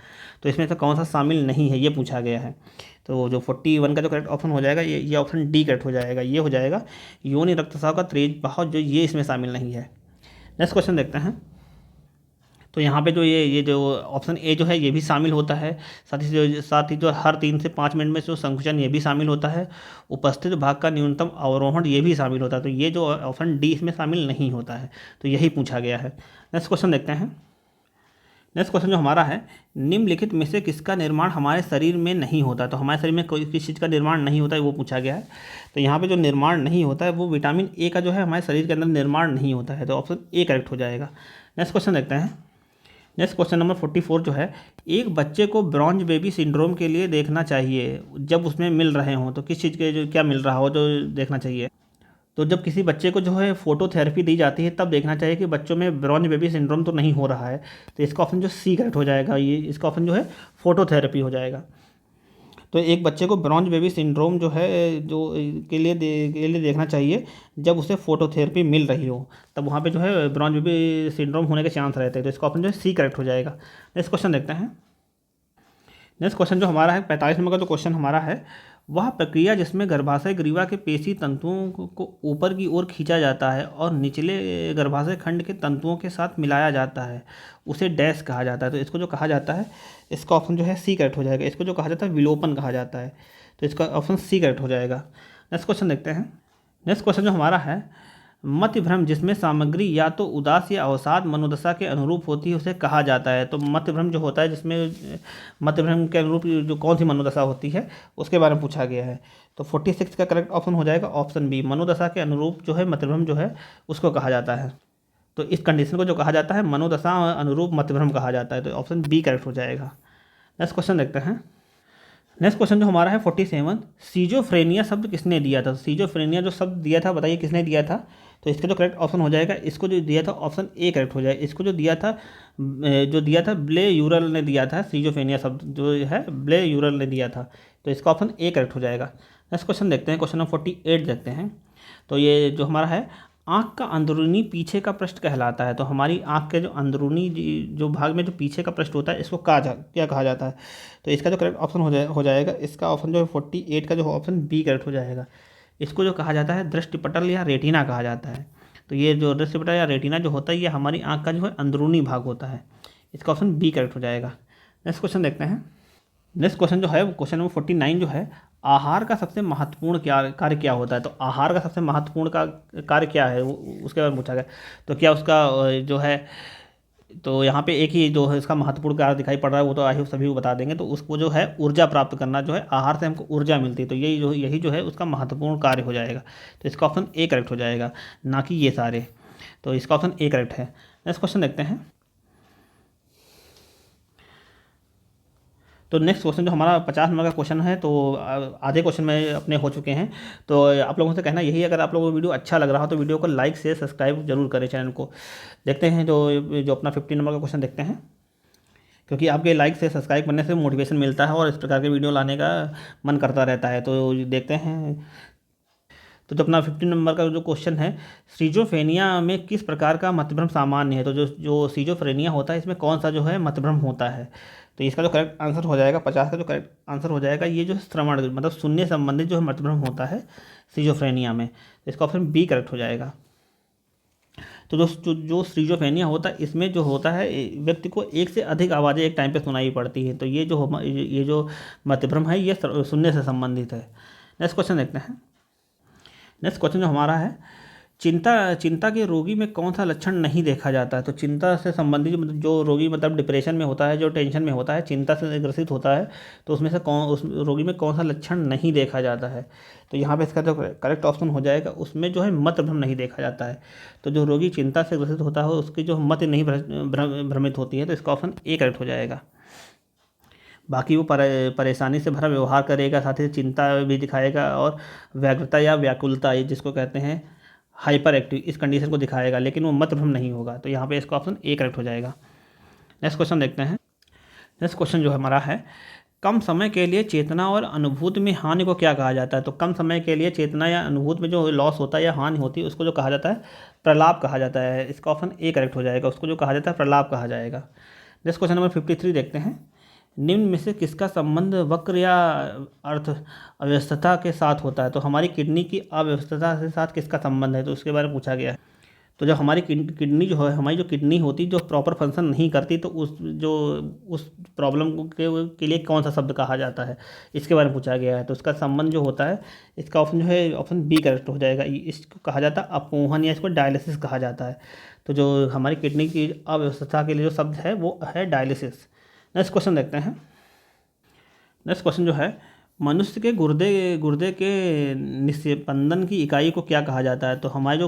तो इसमें से कौन सा शामिल नहीं है ये पूछा गया है। तो जो 41 का जो करेक्ट ऑप्शन हो जाएगा ये ऑप्शन डी करेक्ट हो जाएगा। ये हो जाएगा योनि रक्तस्राव का तेज बहाव, जो ये इसमें शामिल नहीं है। नेक्स्ट क्वेश्चन देखते हैं। तो यहाँ पे जो ये जो ऑप्शन ए जो है ये भी शामिल होता है, साथ ही जो हर 3 से 5 मिनट में जो संकुचन ये भी शामिल होता है, उपस्थित भाग का न्यूनतम अवरोहण ये भी शामिल होता है। तो ये जो ऑप्शन डी इसमें शामिल नहीं होता है, तो यही पूछा गया है। नेक्स्ट क्वेश्चन देखते हैं। नेक्स्ट क्वेश्चन जो हमारा है, निम्नलिखित में से किसका निर्माण हमारे शरीर में नहीं होता। तो हमारे शरीर में कोई किस चीज़ का निर्माण नहीं होता है वो पूछा गया है। तो यहाँ पे जो निर्माण नहीं होता है वो विटामिन ए का जो है हमारे शरीर के अंदर निर्माण नहीं होता है। तो ऑप्शन ए करेक्ट हो जाएगा। नेक्स्ट क्वेश्चन देखते हैं। नेक्स्ट क्वेश्चन नंबर 44 जो है, एक बच्चे को ब्रॉन्ज बेबी सिंड्रोम के लिए देखना चाहिए जब उसमें मिल रहे हों। तो किस चीज़ के जो क्या मिल रहा हो जो देखना चाहिए। तो जब किसी बच्चे को जो है फोटोथेरेपी दी जाती है तब देखना चाहिए कि बच्चों में ब्रॉन्ज बेबी सिंड्रोम तो नहीं हो रहा है। तो इसका ऑप्शन जो सी करेक्ट हो जाएगा। ये इसका ऑप्शन जो है फोटोथेरेपी हो जाएगा। तो एक बच्चे को ब्रॉन्ज बेबी सिंड्रोम जो है जो के लिए देखना चाहिए जब उसे फोटोथेरेपी मिल रही हो, तब वहाँ पे जो है ब्रॉन्ज बेबी सिंड्रोम होने के चांस रहते हैं। तो इसका ऑप्शन जो है सी करेक्ट हो जाएगा। नेक्स्ट क्वेश्चन देखते हैं। नेक्स्ट क्वेश्चन जो हमारा है 45 नंबर का जो क्वेश्चन हमारा है, वह प्रक्रिया जिसमें गर्भाशय ग्रीवा के पेशी तंतुओं को ऊपर की ओर खींचा जाता है और निचले गर्भाशय खंड के तंतुओं के साथ मिलाया जाता है उसे डैश कहा जाता है। तो इसको जो कहा जाता है इसका ऑप्शन जो है सी करेक्ट हो जाएगा। इसको जो कहा जाता है विलोपन कहा जाता है। तो इसका ऑप्शन सी करेक्ट हो जाएगा। नेक्स्ट क्वेश्चन देखते हैं। नेक्स्ट क्वेश्चन जो हमारा है, मति भ्रम जिसमें सामग्री या तो उदास या अवसाद मनोदशा के अनुरूप होती है उसे कहा जाता है। तो मति भ्रम जो होता है जिसमें मति भ्रम के अनुरूप जो कौन सी मनोदशा होती है उसके बारे में पूछा गया है। तो 46 का करेक्ट ऑप्शन हो जाएगा ऑप्शन बी। मनोदशा के अनुरूप जो है मति भ्रम जो है उसको कहा जाता है। तो इस कंडीशन को जो कहा जाता है मनोदशा अनुरूप मति भ्रम कहा जाता है। तो ऑप्शन बी करेक्ट हो जाएगा। नेक्स्ट क्वेश्चन देखते हैं। नेक्स्ट क्वेश्चन जो हमारा है 47, सीजोफ्रेनिया शब्द किसने दिया था। सीजोफ्रेनिया जो शब्द दिया था बताइए किसने दिया था। तो इसका जो करेक्ट ऑप्शन हो जाएगा, इसको जो दिया था ऑप्शन ए करेक्ट हो जाएगा। इसको जो दिया था ब्ले यूरल ने दिया था। सीजोफ्रेनिया शब्द जो है ब्ले यूरल ने दिया था। तो इसका ऑप्शन ए करेक्ट हो जाएगा। नेक्स्ट क्वेश्चन देखते हैं। क्वेश्चन नंबर 48 देखते हैं। तो ये जो हमारा है, आँख का अंदरूनी पीछे का पृष्ठ कहलाता है। तो हमारी आँख के जो अंदरूनी जो भाग में जो पीछे का पृष्ठ होता है इसको क्या कहा जाता है। तो इसका जो करेक्ट ऑप्शन हो जाएगा, इसका ऑप्शन जो है 48 का जो ऑप्शन बी करेक्ट हो जाएगा। इसको जो कहा जाता है दृष्टिपटल या रेटिना कहा जाता है। तो ये जो दृष्टिपटल या रेटिना जो होता है ये हमारी आँख का जो है अंदरूनी भाग होता है। इसका ऑप्शन बी करेक्ट हो जाएगा। नेक्स्ट क्वेश्चन देखते हैं। नेक्स्ट क्वेश्चन जो है क्वेश्चन नंबर 49 जो है, आहार का सबसे महत्वपूर्ण कार्य क्या होता है। तो आहार का सबसे महत्वपूर्ण कार्य क्या है उसके बारे में पूछा गया। तो क्या उसका जो है तो यहाँ पे एक ही जो है इसका महत्वपूर्ण कार्य दिखाई पड़ रहा है, वो तो आही सभी को बता देंगे। तो उसको जो है ऊर्जा प्राप्त करना, जो है आहार से हमको ऊर्जा मिलती है, तो यही जो है उसका महत्वपूर्ण कार्य हो जाएगा। तो इसका ऑप्शन ए करेक्ट हो जाएगा, ना कि ये सारे। तो इसका ऑप्शन ए करेक्ट है। नेक्स्ट क्वेश्चन देखते हैं। तो नेक्स्ट क्वेश्चन जो हमारा 50 नंबर का क्वेश्चन है, तो आधे क्वेश्चन में अपने हो चुके हैं। तो आप लोगों से कहना यही है, अगर आप लोगों को वीडियो अच्छा लग रहा हो तो वीडियो को लाइक शेयर सब्सक्राइब जरूर करें चैनल को। देखते हैं जो जो अपना 50 नंबर का क्वेश्चन देखते हैं, क्योंकि आपके लाइक से सब्सक्राइब करने से मोटिवेशन मिलता है और इस प्रकार के वीडियो लाने का मन करता रहता है। तो देखते हैं। तो जो अपना 50 नंबर का जो क्वेश्चन है, सीजोफ्रेनिया में किस प्रकार का मतभ्रम सामान्य है। तो जो सीजोफ्रेनिया होता है, इसमें कौन सा जो है मतभ्रम होता है। तो इसका जो करेक्ट आंसर हो जाएगा, 50 का जो करेक्ट आंसर हो जाएगा, ये जो श्रवण मतलब सुनने संबंधित जो है मतभ्रम होता है सीजोफ्रेनिया में। तो इसका ऑप्शन बी करेक्ट हो जाएगा। तो जो सीजोफ्रेनिया होता है, इसमें जो होता है व्यक्ति को एक से अधिक आवाज़ें एक टाइम पे सुनाई पड़ती है। तो ये जो मतभ्रम है, ये सुनने से संबंधित है। नेक्स्ट क्वेश्चन देखते हैं। नेक्स्ट क्वेश्चन जो हमारा है, चिंता के रोगी में कौन सा लक्षण नहीं देखा जाता है। तो चिंता से संबंधित मतलब जो रोगी मतलब डिप्रेशन में होता है, जो टेंशन में होता है, चिंता से ग्रसित होता है, तो उसमें से उस रोगी में कौन सा लक्षण नहीं देखा जाता है। तो यहाँ पे इसका जो करेक्ट ऑप्शन हो जाएगा, उसमें जो है मत भ्रम नहीं देखा जाता है। तो जो रोगी चिंता से ग्रसित होता है, उसकी जो मत नहीं भ्रमित होती है। तो इसका ऑप्शन ए करेक्ट हो जाएगा। बाकी वो परेशानी से भरा व्यवहार करेगा, साथ ही चिंता भी दिखाएगा, और व्यग्रता या व्याकुलता, ये जिसको कहते हैं हाइपर एक्टिव, इस कंडीशन को दिखाएगा, लेकिन वो मतभ्रम नहीं होगा। तो यहाँ पे इसका ऑप्शन ए करेक्ट हो जाएगा। नेक्स्ट क्वेश्चन देखते हैं। नेक्स्ट क्वेश्चन जो हमारा है, कम समय के लिए चेतना और अनुभूति में हानि को क्या कहा जाता है। तो कम समय के लिए चेतना या अनुभूति में जो लॉस होता है या हानि होती है, उसको जो कहा जाता है प्रलाप कहा जाता है। इसका ऑप्शन ए करेक्ट हो जाएगा, उसको जो कहा जाता है प्रलाप कहा जाएगा। नेक्स्ट क्वेश्चन नंबर 53 देखते हैं। निम्न में से किसका संबंध वक्र या अर्थ अव्यवस्था के साथ होता है। तो हमारी किडनी की अव्यवस्था के साथ किसका संबंध है, तो उसके बारे में पूछा गया है। तो जब हमारी किडनी जो है, हमारी जो किडनी होती जो प्रॉपर फंक्शन नहीं करती, तो उस प्रॉब्लम के लिए कौन सा शब्द कहा जाता है, इसके बारे में पूछा गया है। तो उसका संबंध जो होता है, इसका ऑप्शन जो है ऑप्शन बी करेक्ट हो जाएगा। इसको कहा जाता है अपोहन, या इसको डायलिसिस कहा जाता है। तो जो हमारी किडनी की अव्यवस्था के लिए जो शब्द है, वो है डायलिसिस। नेक्स्ट क्वेश्चन देखते हैं। नेक्स्ट क्वेश्चन जो है, मनुष्य के गुर्दे के निस्पंदन की इकाई को क्या कहा जाता है। तो हमारा जो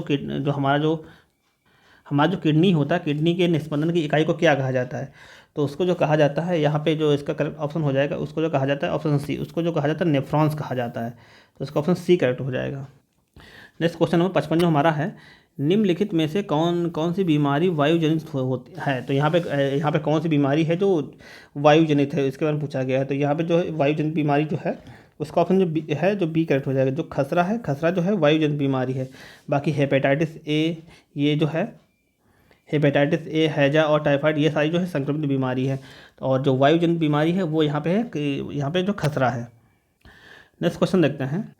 किडनी होता है, किडनी के निस्पंदन की इकाई को क्या कहा जाता है। तो उसको जो कहा जाता है, यहाँ पे जो इसका करेक्ट ऑप्शन हो जाएगा, उसको जो कहा जाता है ऑप्शन सी, उसको जो कहा जाता है नेफ्रॉन्स कहा जाता है। तो इसका ऑप्शन सी करेक्ट हो जाएगा। नेक्स्ट क्वेश्चन नंबर 55 जो हमारा है, निम्नलिखित में से कौन सी बीमारी वायुजनित होती है। तो यहाँ पे कौन सी बीमारी है जो वायुजनित है, इसके बारे में पूछा गया है। तो यहाँ पे जो है वायुजनित बीमारी जो है, उसका ऑप्शन जो बी करेक्ट हो जाएगा। जो खसरा है, खसरा जो है वायुजनित बीमारी है। बाकी हेपेटाइटिस ए, ये जो है हेपेटाइटिस ए, हैजा और टाइफाइड, ये सारी जो है संक्रमित बीमारी है। और जो वायुजनित बीमारी है, वो यहाँ पे है, यहाँ पे जो खसरा है। नेक्स्ट क्वेश्चन देखते हैं।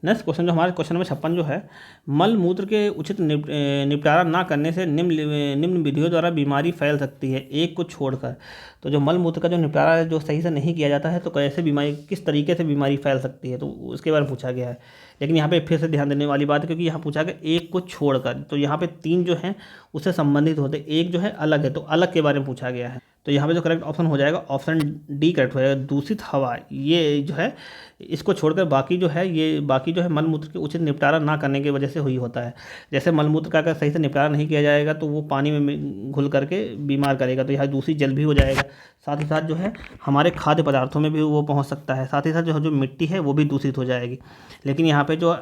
नेक्स्ट क्वेश्चन जो हमारे क्वेश्चन नंबर 56 जो है, मल मूत्र के उचित निपटारा ना करने से निम्न विधियों द्वारा बीमारी फैल सकती है, एक को छोड़कर। तो जो मल मूत्र का जो निपटारा है, जो सही से नहीं किया जाता है, तो कैसे बीमारी, किस तरीके से बीमारी फैल सकती है, तो उसके बारे में पूछा गया है। लेकिन यहाँ पे फिर से ध्यान देने वाली बात है, क्योंकि यहाँ पूछा गया एक को छोड़कर। तो यहाँ पे 3 जो हैं उससे संबंधित होते, एक जो है अलग है, तो अलग के बारे में पूछा गया है। तो यहाँ पे जो करेक्ट ऑप्शन हो जाएगा ऑप्शन डी करेक्ट हो जाएगा, दूषित हवा। ये जो है इसको छोड़कर बाकी जो है मलमूत्र के उचित निपटारा ना करने की वजह से हुई होता है। जैसे मलमूत्र का अगर सही से निपटारा नहीं किया जाएगा, तो वो पानी में घुल करके बीमार करेगा, तो यहाँ दूषित जल भी हो जाएगा। साथ ही साथ जो है हमारे खाद्य पदार्थों में भी वो पहुँच सकता है। साथ ही साथ जो मिट्टी है, वो भी दूषित हो जाएगी। लेकिन यहाँ पे जो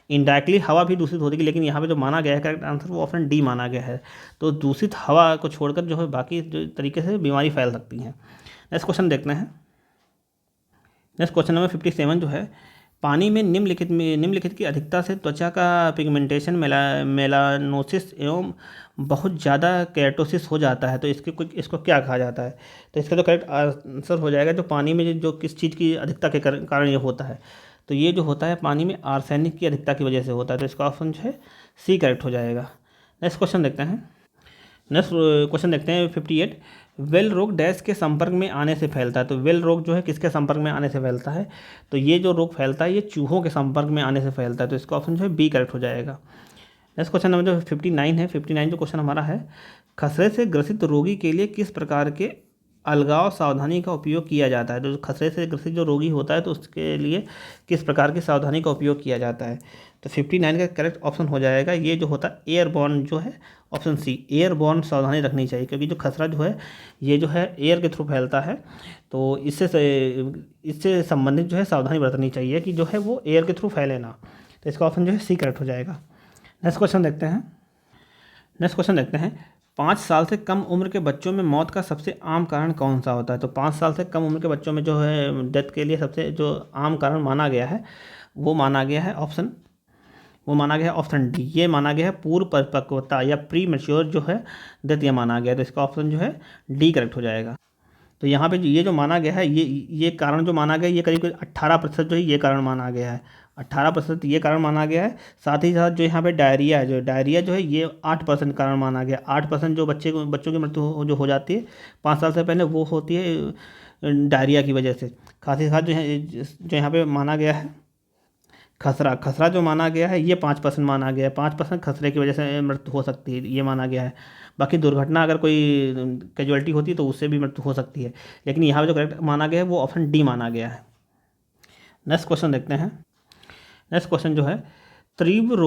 इनडायरेक्टली हवा भी दूषित होगी, लेकिन यहाँ पे जो माना गया है करेक्ट आंसर, वो ऑप्शन डी माना गया है। तो दूषित हवा को छोड़कर जो है बाकी जो तरीके से बीमारी फैल सकती है। नेक्स्ट क्वेश्चन देखते हैं। नेक्स्ट क्वेश्चन नंबर 57 जो है, पानी में निम्नलिखित की अधिकता से त्वचा का पिगमेंटेशन मेलानोसिस एवं बहुत ज़्यादा केराटोसिस हो जाता है। तो इसको क्या कहा जाता है। तो इसका जो करेक्ट आंसर हो जाएगा, जो पानी में जो किस चीज़ की अधिकता के कारण ये होता है, तो ये जो होता है पानी में आर्सेनिक की अधिकता की वजह से होता है। तो इसका ऑप्शन जो है सी करेक्ट हो जाएगा। नेक्स्ट क्वेश्चन देखते हैं। नेक्स्ट क्वेश्चन देखते हैं 58, वेल रोग डैश के संपर्क में आने से फैलता है। तो वेल रोग जो है किसके संपर्क में आने से फैलता है। तो ये जो रोग फैलता है, ये चूहों के संपर्क में आने से फैलता है। तो इसका ऑप्शन जो है बी करेक्ट हो जाएगा। नेक्स्ट क्वेश्चन नंबर जो 59 है, 59 जो क्वेश्चन हमारा है, खसरे से ग्रसित रोगी के लिए किस प्रकार के अलगाव सावधानी का उपयोग किया जाता है? तो खसरे से ग्रसित जो रोगी होता है तो उसके लिए किस प्रकार की सावधानी का उपयोग किया जाता है? तो 59 का करेक्ट ऑप्शन हो जाएगा ये जो होता है एयरबॉर्न जो है, ऑप्शन सी, एयरबॉर्न सावधानी रखनी चाहिए, क्योंकि जो खसरा जो है ये जो है एयर के थ्रू फैलता है, तो इससे संबंधित जो है सावधानी बरतनी चाहिए कि जो है वो एयर के थ्रू फैले ना। तो इसका ऑप्शन जो है सी करेक्ट हो जाएगा। नेक्स्ट क्वेश्चन देखते हैं 5 साल से कम उम्र के बच्चों में मौत का सबसे आम कारण कौन सा होता है? तो 5 साल से कम उम्र के बच्चों में जो है डेथ के लिए सबसे जो आम कारण माना गया है वो माना गया है ऑप्शन डी, ये माना गया है पूर्व परिपक्वता या प्री मैच्योर जो है डेथ, ये माना गया है। तो इसका ऑप्शन जो है डी करेक्ट हो जाएगा। तो यहाँ पे ये जो माना गया है ये कारण जो माना गया है ये करीब 18% जो है ये कारण माना गया है, 18% ये कारण माना गया है। साथ ही साथ जो यहाँ पे डायरिया जो है ये 8% कारण माना गया। 8% जो बच्चों की मृत्यु जो हो जाती है 5 साल से पहले वो होती है डायरिया की वजह से। साथ ही साथ जो यहाँ पे माना गया है खसरा जो माना गया है ये 5% माना गया है, 5% खसरे की वजह से मृत्यु हो सकती है ये माना गया है। बाकी दुर्घटना अगर कोई कैजुअलिटी होती है तो उससे भी मृत्यु हो सकती है, लेकिन यहाँ पे जो करेक्ट माना गया है वो ऑप्शन डी माना गया है। नेक्स्ट क्वेश्चन देखते हैं। नेक्स्ट क्वेश्चन जो है तीव्र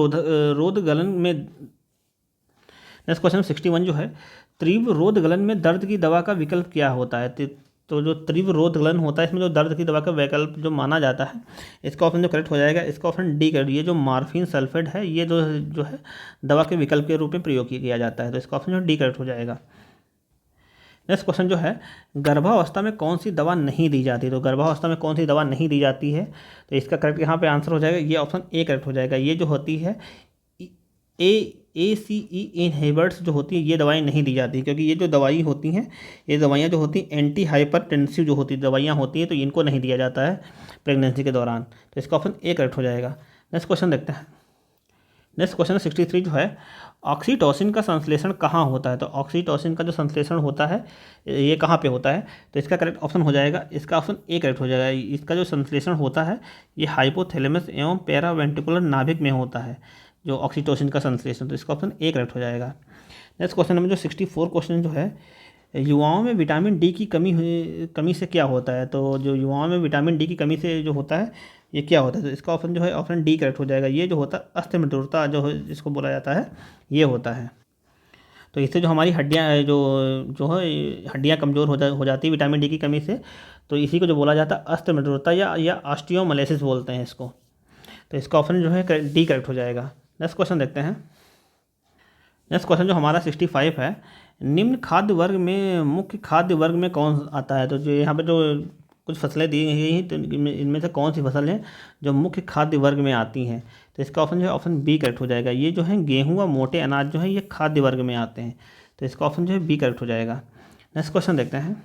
रोध गलन में नेक्स्ट क्वेश्चन 61 जो है तीव्र रोध गलन में दर्द की दवा का विकल्प क्या होता है? तो जो तीव्र रोध गलन होता है इसमें जो दर्द की दवा का विकल्प जो माना जाता है इसका ऑप्शन जो करेक्ट हो जाएगा इसका ऑप्शन डी करेक्ट। ये जो मार्फिन सल्फेट है ये जो है दवा के विकल्प के रूप में प्रयोग किया जाता है, तो इसका ऑप्शन जो डी करेक्ट हो जाएगा। नेक्स्ट क्वेश्चन जो है गर्भावस्था में कौन सी दवा नहीं दी जाती? तो गर्भावस्था में कौन सी दवा नहीं दी जाती है? तो इसका करेक्ट यहाँ पे आंसर हो जाएगा ये ऑप्शन ए करेक्ट हो जाएगा। ये जो होती है ACE इनहिबिटर्स जो होती है ये दवाएं नहीं दी जाती, क्योंकि ये जो दवाई होती हैं ये दवाइयाँ जो होती हैं एंटी हाइपरटेंसिव जो होती दवाइयाँ होती हैं तो इनको नहीं दिया जाता है प्रेगनेंसी के दौरान, तो इसका ऑप्शन ए करेक्ट हो जाएगा। नेक्स्ट क्वेश्चन देखते हैं। नेक्स्ट क्वेश्चन 63 जो है ऑक्सीटोसिन का संश्लेषण कहाँ होता है? तो ऑक्सीटोसिन का जो संश्लेषण होता है ये कहाँ पे होता है? तो इसका करेक्ट ऑप्शन हो जाएगा इसका ऑप्शन ए करेक्ट हो जाएगा। इसका जो संश्लेषण होता है ये हाइपोथैलेमस एवं पैरावेंट्रिकुलर नाभिक में होता है जो ऑक्सीटोसिन का संश्लेषण, तो इसका ऑप्शन ए करेक्ट हो जाएगा। नेक्स्ट क्वेश्चन नंबर जो 64 क्वेश्चन जो है युवाओं में विटामिन डी की कमी से क्या होता है? तो जो युवाओं में विटामिन डी की कमी से जो होता है ये क्या होता है? तो इसका ऑप्शन जो है ऑप्शन डी करेक्ट हो जाएगा। ये जो होता है अस्थिमज्जरता जो है जिसको बोला जाता है ये होता है। तो इससे जो हमारी हड्डियाँ जो है हड्डियाँ कमज़ोर हो जाती है विटामिन डी की कमी से, तो इसी को जो बोला जाता है अस्थिमज्जरता या ऑस्टियोमाइलिसिस बोलते हैं इसको, तो इसका ऑप्शन जो है डी करेक्ट हो जाएगा। नेक्स्ट क्वेश्चन देखते हैं। नेक्स्ट क्वेश्चन जो हमारा 65 है निम्न खाद्य वर्ग में मुख्य खाद्य वर्ग में कौन आता है? तो जो यहाँ पे जो कुछ फसलें दी गई हैं तो इनमें से कौन सी फसल है जो मुख्य खाद्य वर्ग में आती हैं? तो इसका ऑप्शन जो है ऑप्शन बी करेक्ट हो जाएगा। ये जो है गेहूँ व मोटे अनाज जो है ये खाद्य वर्ग में आते हैं, तो इसका ऑप्शन जो है बी करेक्ट हो जाएगा। नेक्स्ट क्वेश्चन देखते हैं।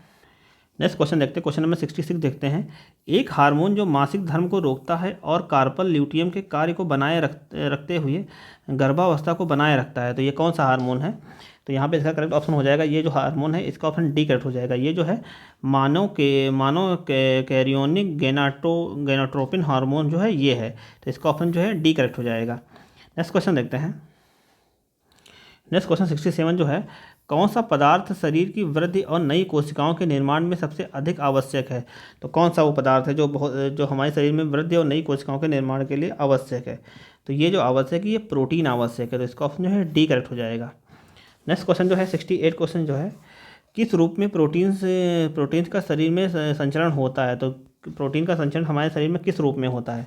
क्वेश्चन नंबर 66 देखते हैं। एक हार्मोन जो मासिक धर्म को रोकता है और कार्पल ल्यूटियम के कार्य को बनाए रखते हुए गर्भावस्था को बनाए रखता है, तो ये कौन सा हार्मोन है? तो यहाँ पे इसका करेक्ट ऑप्शन हो जाएगा ये जो हार्मोन है इसका ऑप्शन डी करेक्ट हो जाएगा। ये जो है मानव कैरियोनिक गेनाट्रोपिन हार्मोन जो है ये है, तो इसका ऑप्शन जो है डी करेक्ट हो जाएगा। नेक्स्ट क्वेश्चन देखते हैं। नेक्स्ट क्वेश्चन 67 जो है कौन सा पदार्थ शरीर की वृद्धि और नई कोशिकाओं के निर्माण में सबसे अधिक आवश्यक है? तो कौन सा वो पदार्थ है जो हमारे शरीर में वृद्धि और नई कोशिकाओं के निर्माण के लिए आवश्यक है? तो ये जो आवश्यक है ये प्रोटीन आवश्यक है, तो इसका ऑप्शन जो है डी करेक्ट हो जाएगा। नेक्स्ट क्वेश्चन जो है 68 क्वेश्चन जो है किस रूप में प्रोटीन्स का शरीर में संचरण होता है? तो प्रोटीन का संचरण हमारे शरीर में किस रूप में होता है?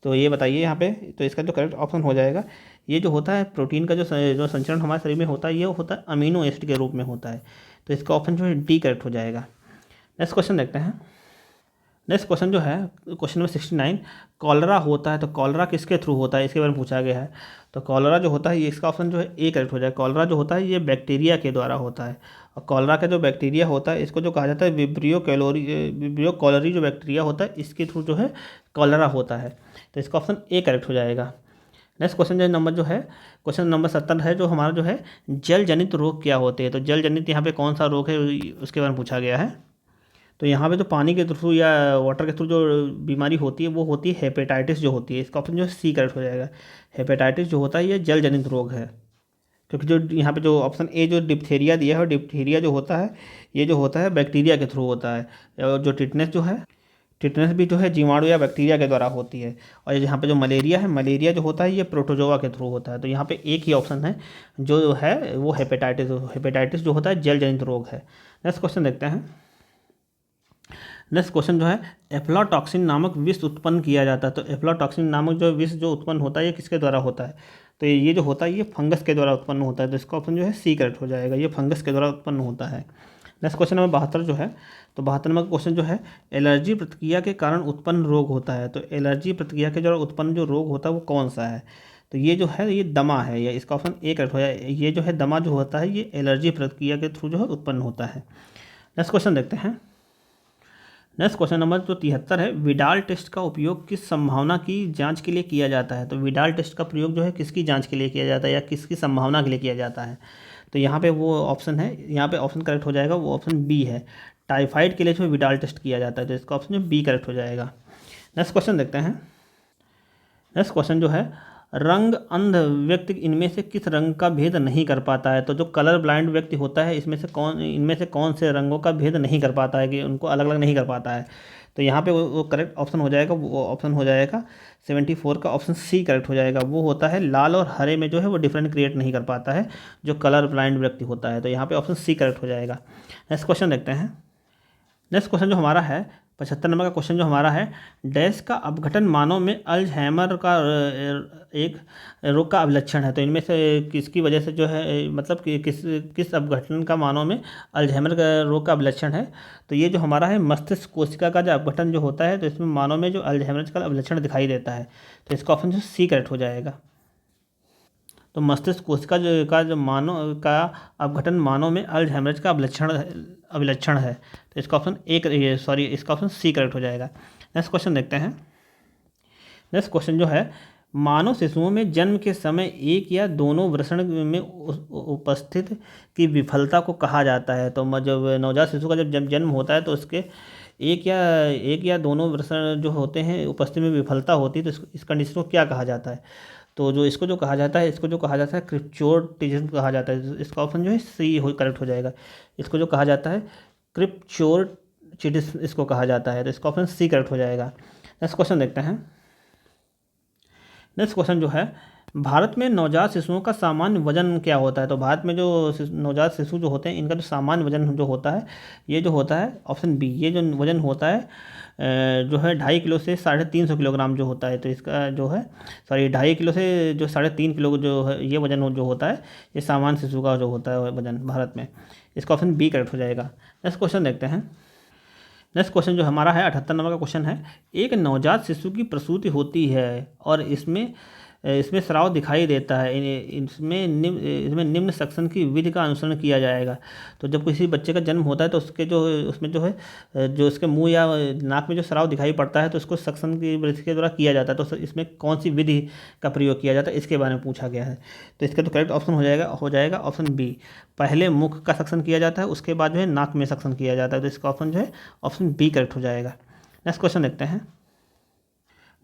तो ये बताइए यहाँ पे। तो इसका जो करेक्ट ऑप्शन हो जाएगा ये जो होता है प्रोटीन का जो संचरण हमारे शरीर में होता है ये होता है अमीनो एसिड के रूप में होता है, तो इसका ऑप्शन जो है डी करेक्ट हो जाएगा। नेक्स्ट क्वेश्चन देखते हैं। नेक्स्ट क्वेश्चन जो है क्वेश्चन नंबर 69 कॉलरा होता है, तो कॉलरा किसके थ्रू होता है इसके बारे में पूछा गया है। तो कॉलरा जो होता है ये इसका ऑप्शन जो है ए करेक्ट हो जाएगा। कॉलरा जो होता है ये बैक्टीरिया के द्वारा होता है, और कॉलरा का जो बैक्टीरिया होता है इसको जो कहा जाता है विब्रियो कॉलरी जो बैक्टीरिया होता है इसके थ्रू जो है कॉलरा होता है, तो इसका ऑप्शन ए करेक्ट हो जाएगा। नेक्स्ट क्वेश्चन जो है क्वेश्चन नंबर 70 है जो हमारा जो है जल जनित रोग क्या होते हैं? तो जल जनित यहाँ पे कौन सा रोग है उसके बारे में पूछा गया है। तो यहाँ पे जो पानी के थ्रू या वाटर के थ्रू जो बीमारी होती है वो होती है हेपेटाइटिस जो होती है, इसका ऑप्शन जो है सी करेक्ट हो जाएगा। हेपेटाइटिस जो होता है ये जल जनित रोग है। क्योंकि जो यहाँ पे जो ऑप्शन ए जो डिप्थीरिया दिया है, डिप्थीरिया जो होता है ये जो होता है बैक्टीरिया के थ्रू होता है, और जो टिटनेस जो है, टिटनेस भी जो है जीवाणु या बैक्टीरिया के द्वारा होती है। और यहाँ पे जो मलेरिया है, मलेरिया जो होता है ये प्रोटोजोआ के थ्रू होता है। तो यहाँ पे एक ही ऑप्शन है जो है वो हेपेटाइटिस, हेपेटाइटिस जो होता है जल जनित रोग है। नेक्स्ट क्वेश्चन देखते हैं। नेक्स्ट क्वेश्चन जो है, एफ्लाटॉक्सिन नामक विष उत्पन्न किया जाता है। तो एफ्लाटॉक्सिन नामक जो विष जो उत्पन्न होता है ये किसके द्वारा होता है? तो ये जो होता है ये फंगस के द्वारा उत्पन्न होता है। तो इसका ऑप्शन जो है सी करेक्ट हो जाएगा, ये फंगस के द्वारा उत्पन्न होता है। नेक्स्ट क्वेश्चन नंबर 72 जो है, तो 72 नंबर क्वेश्चन जो है, एलर्जी प्रतिक्रिया के कारण उत्पन्न रोग होता है। तो एलर्जी प्रतिक्रिया के द्वारा उत्पन्न जो रोग होता है वो कौन सा है? तो ये जो है ये दमा है, या इसका ऑप्शन ए करेक्ट हो जाए। ये जो है दमा जो होता है ये एलर्जी प्रतिक्रिया के थ्रू जो है उत्पन्न होता है। नेक्स्ट क्वेश्चन देखते हैं। नेक्स्ट क्वेश्चन नंबर जो 73 है, विडाल टेस्ट का उपयोग किस संभावना की जांच के लिए किया जाता है? तो विडाल टेस्ट का प्रयोग जो है किसकी जांच के लिए किया जाता है या किसकी संभावना के लिए किया जाता है? तो यहाँ पे वो ऑप्शन है, यहाँ पे ऑप्शन करेक्ट हो जाएगा, वो ऑप्शन बी है। टाइफाइड के लिए जो विडाल टेस्ट किया जाता है, तो इसका ऑप्शन बी करेक्ट हो जाएगा। नेक्स्ट क्वेश्चन देखते हैं। नेक्स्ट क्वेश्चन जो है, रंग अंध व्यक्ति इनमें से किस रंग का भेद नहीं कर पाता है? तो जो कलर ब्लाइंड व्यक्ति होता है इनमें से कौन से रंगों का भेद नहीं कर पाता है, कि उनको अलग अलग नहीं कर पाता है? तो यहाँ पे वो करेक्ट ऑप्शन हो जाएगा, वो ऑप्शन हो जाएगा 74 का ऑप्शन सी करेक्ट हो जाएगा। वो होता है लाल और हरे में जो है वो डिफरेंट क्रिएट नहीं कर पाता है जो कलर ब्लाइंड व्यक्ति होता है। तो यहाँ पे ऑप्शन सी करेक्ट हो जाएगा। नेक्स्ट क्वेश्चन देखते हैं। नेक्स्ट क्वेश्चन जो हमारा है 75 नंबर का क्वेश्चन जो हमारा है, डैश का अपघटन मानव में अल्जाइमर का एक रोग का अभिलक्षण है। तो इनमें से किसकी वजह से जो है, मतलब कि किस अपघटन का मानव में अल्जाइमर का रोग का अभिलक्षण है? तो ये जो हमारा है मस्तिष्क कोशिका का जो अपघटन जो होता है, तो इसमें मानव में जो अल्जाइमर का अभिलक्षण दिखाई देता है। तो इसका ऑप्शन जो सी करेक्ट हो जाएगा। तो मस्तिष्क कोशिका जो मानव का अपघटन मानव में अल्जाइमर का अभिलक्षण है। तो इसका ऑप्शन इसका ऑप्शन सी करेक्ट हो जाएगा। नेक्स्ट क्वेश्चन देखते हैं। नेक्स्ट क्वेश्चन जो है, मानव शिशुओं में जन्म के समय एक या दोनों वृषण में उपस्थित की विफलता को कहा जाता है। तो जब नवजात शिशु का जब जन्म होता है तो उसके एक या दोनों वृषण जो होते हैं उपस्थिति में विफलता होती है, तो इस कंडीशन को क्या कहा जाता है? तो जो इसको जो कहा जाता है क्रिप्चोर्टिज्म कहा जाता है। इसका ऑप्शन जो है सी करेक्ट हो जाएगा। इसको जो कहा जाता है क्रिप्चोर्टिज्म इसको कहा जाता है। तो इसका ऑप्शन सी करेक्ट हो जाएगा। नेक्स्ट क्वेश्चन देखते हैं। नेक्स्ट क्वेश्चन जो है, भारत में नवजात शिशुओं का सामान्य वजन क्या होता है? तो भारत में जो नवजात शिशु जो होते हैं इनका जो सामान्य वजन जो होता है ये जो होता है ऑप्शन बी, ये जो वजन होता है जो है 2.5 किलो से 350 किलोग्राम जो होता है। तो इसका जो है 2.5 किलो से जो 3.5 किलो जो है ये वजन जो होता है ये सामान्य शिशु का जो होता है वजन भारत में। इसका ऑप्शन बी करेक्ट हो जाएगा। नेक्स्ट क्वेश्चन देखते हैं। नेक्स्ट क्वेश्चन जो हमारा है 78 नंबर का क्वेश्चन है, एक नवजात शिशु की प्रसूति होती है और इसमें स्राव दिखाई देता है, इसमें निम्न सक्शन की विधि का अनुसरण किया जाएगा। तो जब किसी बच्चे का जन्म होता है तो उसमें जो है जो उसके मुंह या नाक में जो स्राव दिखाई पड़ता है तो उसको सक्शन की विधि के द्वारा किया जाता है। तो इसमें कौन सी विधि का प्रयोग किया जाता है इसके बारे में पूछा गया है। तो इसका तो करेक्ट ऑप्शन हो जाएगा ऑप्शन बी, पहले मुख का सक्शन किया जाता है उसके बाद जो है नाक में सक्शन किया जाता है। तो इसका ऑप्शन जो है ऑप्शन बी करेक्ट हो जाएगा। नेक्स्ट क्वेश्चन देखते हैं।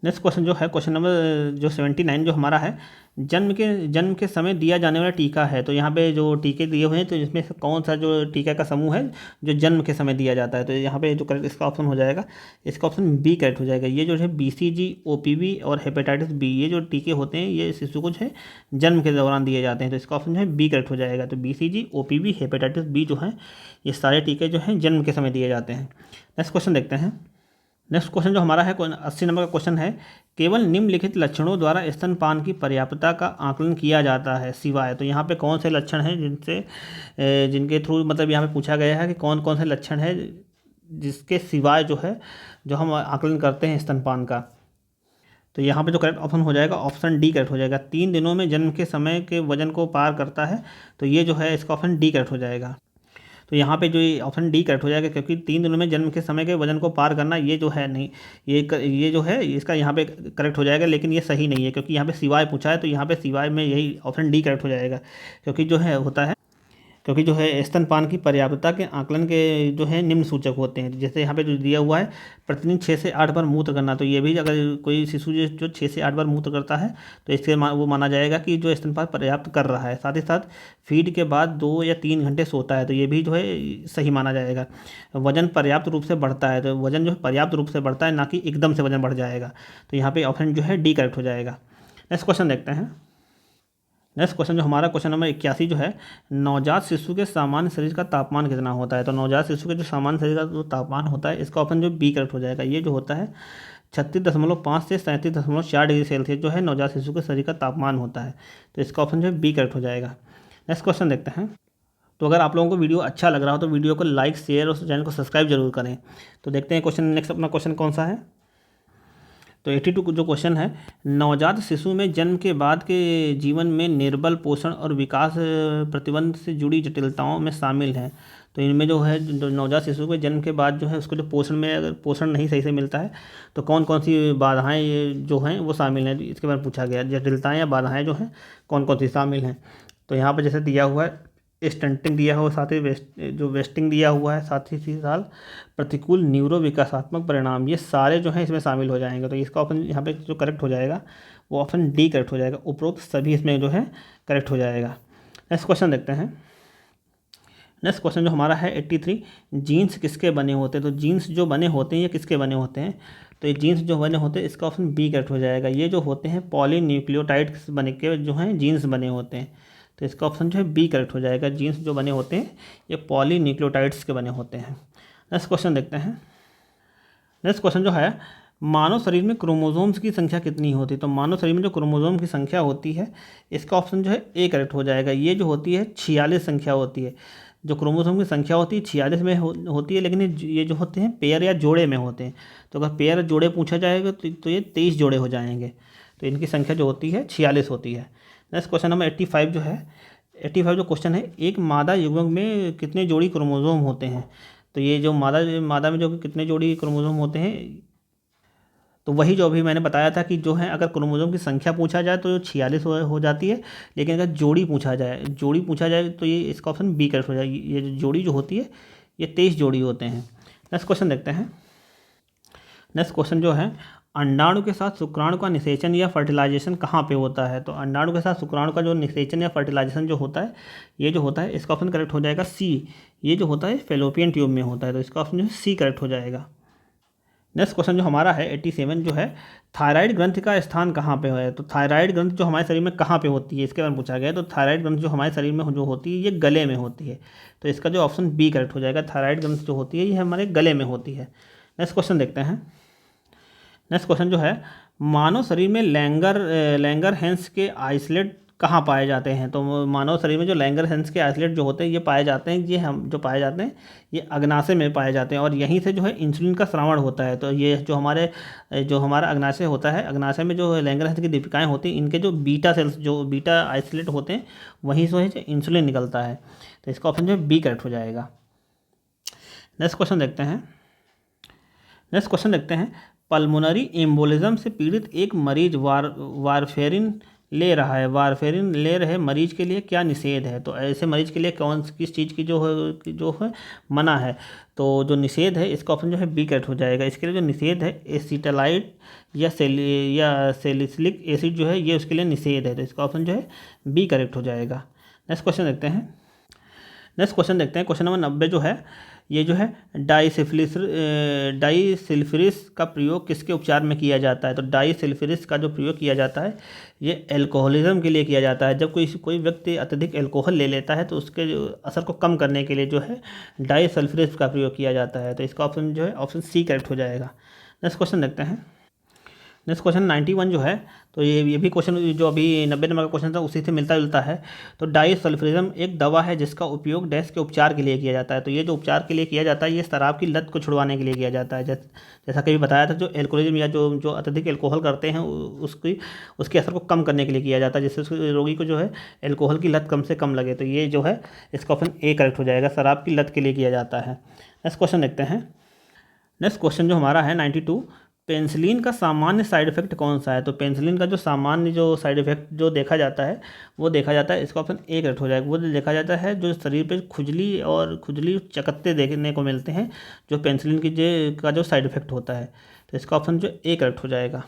नेक्स्ट क्वेश्चन जो है क्वेश्चन नंबर जो 79 जो हमारा है, जन्म के समय दिया जाने वाला टीका है। तो यहाँ पे जो टीके दिए हुए हैं तो इसमें से कौन सा जो टीका का समूह है जो जन्म के समय दिया जाता है? तो यहाँ पे जो करेक्ट इसका ऑप्शन हो जाएगा, इसका ऑप्शन बी करेक्ट हो जाएगा। ये जो है BCG, OPV और हेपेटाइटिस बी, ये जो टीके होते हैं ये शिशु को जो है जन्म के दौरान दिए जाते हैं। तो इसका ऑप्शन जो है बी करेक्ट हो जाएगा। तो BCG, OPV, हेपेटाइटिस बी जो है ये सारे टीके जो हैं जन्म के समय दिए जाते हैं। नेक्स्ट क्वेश्चन देखते हैं। नेक्स्ट क्वेश्चन जो हमारा है 80 नंबर का क्वेश्चन है, केवल निम्नलिखित लक्षणों द्वारा स्तनपान की पर्याप्तता का आकलन किया जाता है सिवाय। तो यहाँ पे कौन से लक्षण हैं जिनके थ्रू मतलब यहाँ पे पूछा गया है कि कौन कौन से लक्षण है जिसके सिवाय जो है जो हम आकलन करते हैं स्तनपान का? तो यहाँ पे जो करेक्ट ऑप्शन हो जाएगा ऑप्शन डी करेक्ट हो जाएगा। 3 दिनों में जन्म के समय के वजन को पार करता है, तो ये जो है इसका ऑप्शन डी करेक्ट हो जाएगा। तो यहाँ पे जो ये ऑप्शन डी करेक्ट हो जाएगा क्योंकि 3 दिनों में जन्म के समय के वजन को पार करना ये जो है नहीं, ये जो है इसका यहाँ पे करेक्ट हो जाएगा, लेकिन ये सही नहीं है क्योंकि यहाँ पे सिवाय पूछा है। तो यहाँ पे सिवाय में यही ऑप्शन डी करेक्ट हो जाएगा क्योंकि जो है होता है क्योंकि जो है स्तनपान की पर्याप्तता के आकलन के जो है निम्न सूचक होते हैं। जैसे यहाँ पे जो दिया हुआ है प्रतिदिन 6 से 8 बार मूत्र करना, तो ये भी अगर कोई शिशु जो 6 से 8 बार मूत्र करता है तो इसके वो माना जाएगा कि जो स्तनपान पर्याप्त कर रहा है। साथ ही साथ फीड के बाद 2 या 3 घंटे सोता है, तो ये भी जो है सही माना जाएगा। वजन पर्याप्त रूप से बढ़ता है, तो वजन जो है पर्याप्त रूप से बढ़ता है, ना कि एकदम से वजन बढ़ जाएगा। तो यहाँ पे ऑप्शन जो है डी करेक्ट हो जाएगा। नेक्स्ट क्वेश्चन देखते हैं। नेक्स्ट क्वेश्चन जो हमारा क्वेश्चन नंबर 81 जो है, नवजात शिशु के सामान्य शरीर का तापमान कितना होता है। तो नवजात शिशु के जो सामान्य शरीर का जो तापमान होता है, इसका ऑप्शन जो बी करेक्ट हो जाएगा। ये जो होता है 36.5 से 37.4 डिग्री सेल्सियस जो है नवजात शिशु के शरीर का तापमान होता है। तो इसका ऑप्शन जो है बी करेक्ट हो जाएगा। नेक्स्ट क्वेश्चन देखते हैं। तो अगर आप लोगों को वीडियो अच्छा लग रहा हो तो वीडियो को लाइक, शेयर और चैनल को सब्सक्राइब जरूर करें। तो देखते हैं क्वेश्चन, नेक्स्ट अपना क्वेश्चन कौन सा है। तो 82 जो क्वेश्चन है, नवजात शिशु में जन्म के बाद के जीवन में निर्बल, पोषण और विकास प्रतिबंध से जुड़ी जटिलताओं में शामिल हैं। तो इनमें जो है जो नवजात शिशु के जन्म के बाद जो है उसको जो पोषण में अगर पोषण नहीं सही से मिलता है तो कौन कौन सी बाधाएं जो हैं वो शामिल हैं, इसके बारे में पूछा गया। जटिलताएँ या बाधाएँ जो हैं कौन कौन सी शामिल हैं। तो यहाँ पर जैसे दिया हुआ है स्टंटिंग दिया हुआ, साथ ही वेस्टिंग दिया हुआ है, साथ ही साथ प्रतिकूल न्यूरो विकासात्मक परिणाम, ये सारे जो हैं इसमें शामिल हो जाएंगे। तो इसका ऑप्शन यहाँ पे जो करेक्ट हो जाएगा वो ऑप्शन डी करेक्ट हो जाएगा। उपरोक्त सभी इसमें जो है करेक्ट हो जाएगा। नेक्स्ट क्वेश्चन देखते हैं। नेक्स्ट क्वेश्चन जो हमारा है 83, जीन्स किसके बने होते हैं। तो जीन्स जो बने होते हैं ये किसके बने होते हैं। तो ये जीन्स जो बने होते हैं इसका ऑप्शन बी करेक्ट हो जाएगा। ये जो होते हैं पॉलीन्यूक्लियोटाइड्स बने के जो हैं जीन्स बने होते हैं। तो इसका ऑप्शन जो है बी करेक्ट हो जाएगा। जीन्स जो बने होते हैं ये पॉलीन्यूक्लियोटाइड्स के बने होते हैं। नेक्स्ट क्वेश्चन देखते हैं। नेक्स्ट क्वेश्चन जो है, मानव शरीर में क्रोमोसोम्स की संख्या कितनी होती है। तो मानव शरीर में जो क्रोमोसोम की संख्या होती है इसका ऑप्शन जो है ए करेक्ट हो जाएगा। ये जो होती है 46 संख्या होती है। जो क्रोमोसोम की संख्या होती है 46 में होती है, लेकिन ये जो होते हैं पेयर या जोड़े में होते हैं। तो अगर पेयर जोड़े पूछा जाएगा तो ये 23 जोड़े हो जाएंगे। तो इनकी संख्या जो होती है 46 होती है। नेक्स्ट क्वेश्चन नंबर 85 जो है, 85 जो क्वेश्चन है, एक मादा युग्मक में कितने जोड़ी क्रोमोसोम होते हैं। तो ये जो मादा में जो कितने जोड़ी क्रोमोसोम होते हैं, तो वही जो अभी मैंने बताया था कि जो है अगर क्रोमोसोम की संख्या पूछा जाए तो 46 हो जाती है, लेकिन अगर जोड़ी पूछा जाए तो ये इसका ऑप्शन बी करेक्ट हो जाएगी। ये जोड़ी जो होती है ये 23 जोड़ी होते हैं। नेक्स्ट क्वेश्चन देखते हैं। नेक्स्ट क्वेश्चन जो है, अंडाणु के साथ शुक्राणु का निषेचन या फर्टिलाइजेशन कहाँ पे होता है। तो अंडाणु के साथ शुक्राणु का जो निषेचन या फर्टिलाइजेशन जो होता है ये जो होता है इसका ऑप्शन करेक्ट हो जाएगा सी। ये जो होता है फेलोपियन ट्यूब में होता है। तो इसका ऑप्शन जो है सी करेक्ट हो जाएगा। नेक्स्ट क्वेश्चन जो हमारा है 87 जो है, थायराइड ग्रंथि का स्थान कहाँ पे है। तो थायराइड ग्रंथि जो हमारे शरीर में कहाँ पे होती है इसके बारे में पूछा गया है। तो थायराइड ग्रंथि जो हमारे शरीर में जो होती है ये गले में होती है। तो इसका जो ऑप्शन बी करेक्ट हो जाएगा। थायराइड ग्रंथि जो होती है ये हमारे गले में होती है। नेक्स्ट क्वेश्चन देखते हैं। नेक्स्ट क्वेश्चन जो है, मानव शरीर में लैंगरहैंस के आइसोलेट कहाँ पाए जाते हैं। तो मानव शरीर में जो लैंगरहैंस के आइसोलेट जो होते हैं ये पाए जाते हैं, ये हम जो पाए जाते हैं ये अग्नाशय में पाए जाते हैं, और यहीं से जो है इंसुलिन का स्रावण होता है। तो ये जो हमारा अग्नाशय होता है, अग्नाशय में जो लैंगरहैंस की दीपिकाएँ होती हैं, इनके जो बीटा सेल्स जो बीटा आइसोलेट होते हैं वहीं से जो इंसुलिन निकलता है। तो इसका ऑप्शन जो है बी करेक्ट हो जाएगा। नेक्स्ट क्वेश्चन देखते हैं। पल्मोनरी एम्बोलिज्म से पीड़ित एक मरीज वारफेरिन ले रहे मरीज के लिए क्या निषेध है। तो ऐसे मरीज के लिए किस चीज़ की जो है मना है। तो जो निषेध है इसका ऑप्शन जो है बी करेक्ट हो जाएगा। इसके लिए जो निषेध है एसिटालाइड या सैलिसिलिक एसिड जो है ये उसके लिए निषेध है। तो इसका ऑप्शन जो है बी करेक्ट हो जाएगा। नेक्स्ट क्वेश्चन देखते हैं। क्वेश्चन नंबर 90 जो है, ये जो है डाइसल्फ्यूरिस का प्रयोग किसके उपचार में किया जाता है। तो डाइसल्फ्यूरिस का जो प्रयोग किया जाता है ये एल्कोहलिज्म के लिए किया जाता है। जब कोई व्यक्ति अत्यधिक एल्कोहल ले लेता है तो उसके असर को कम करने के लिए जो है डाइसल्फ्यूरिस का प्रयोग किया जाता है। तो इसका ऑप्शन जो है ऑप्शन सी करेक्ट हो जाएगा। नेक्स्ट क्वेश्चन देखते हैं। नेक्स्ट क्वेश्चन 91 जो है, तो ये भी क्वेश्चन जो अभी 90 नंबर का क्वेश्चन था उसी से मिलता जुलता है। तो डाइसल्फ्यूरिज्म एक दवा है जिसका उपयोग डैश के उपचार के लिए किया जाता है। तो ये जो उपचार के लिए किया जाता है ये शराब की लत को छुड़वाने के लिए किया जाता है। जैसा कभी बताया था, जो एल्कोहलिज्म या जो अत्यधिक एल्कोहल करते हैं उसके असर को कम करने के लिए किया जाता है, जिससे उस रोगी को जो है एल्कोहल की लत कम से कम लगे। तो ये जो है इसका ऑप्शन ए करेक्ट हो जाएगा। शराब की लत के लिए किया जाता है। नेक्स्ट क्वेश्चन देखते हैं। नेक्स्ट क्वेश्चन जो हमारा है 92, पेनिसिलिन का सामान्य साइड इफेक्ट कौन सा है? तो पेनिसिलिन का जो सामान्य जो साइड इफेक्ट जो देखा जाता है वो देखा जाता है, इसका ऑप्शन ए करेक्ट हो जाएगा। वो देखा जाता है जो शरीर पे खुजली चकत्ते देखने को मिलते हैं, जो पेनिसिलिन का जो साइड इफेक्ट होता है। तो इसका ऑप्शन जो ए करेक्ट हो जाएगा।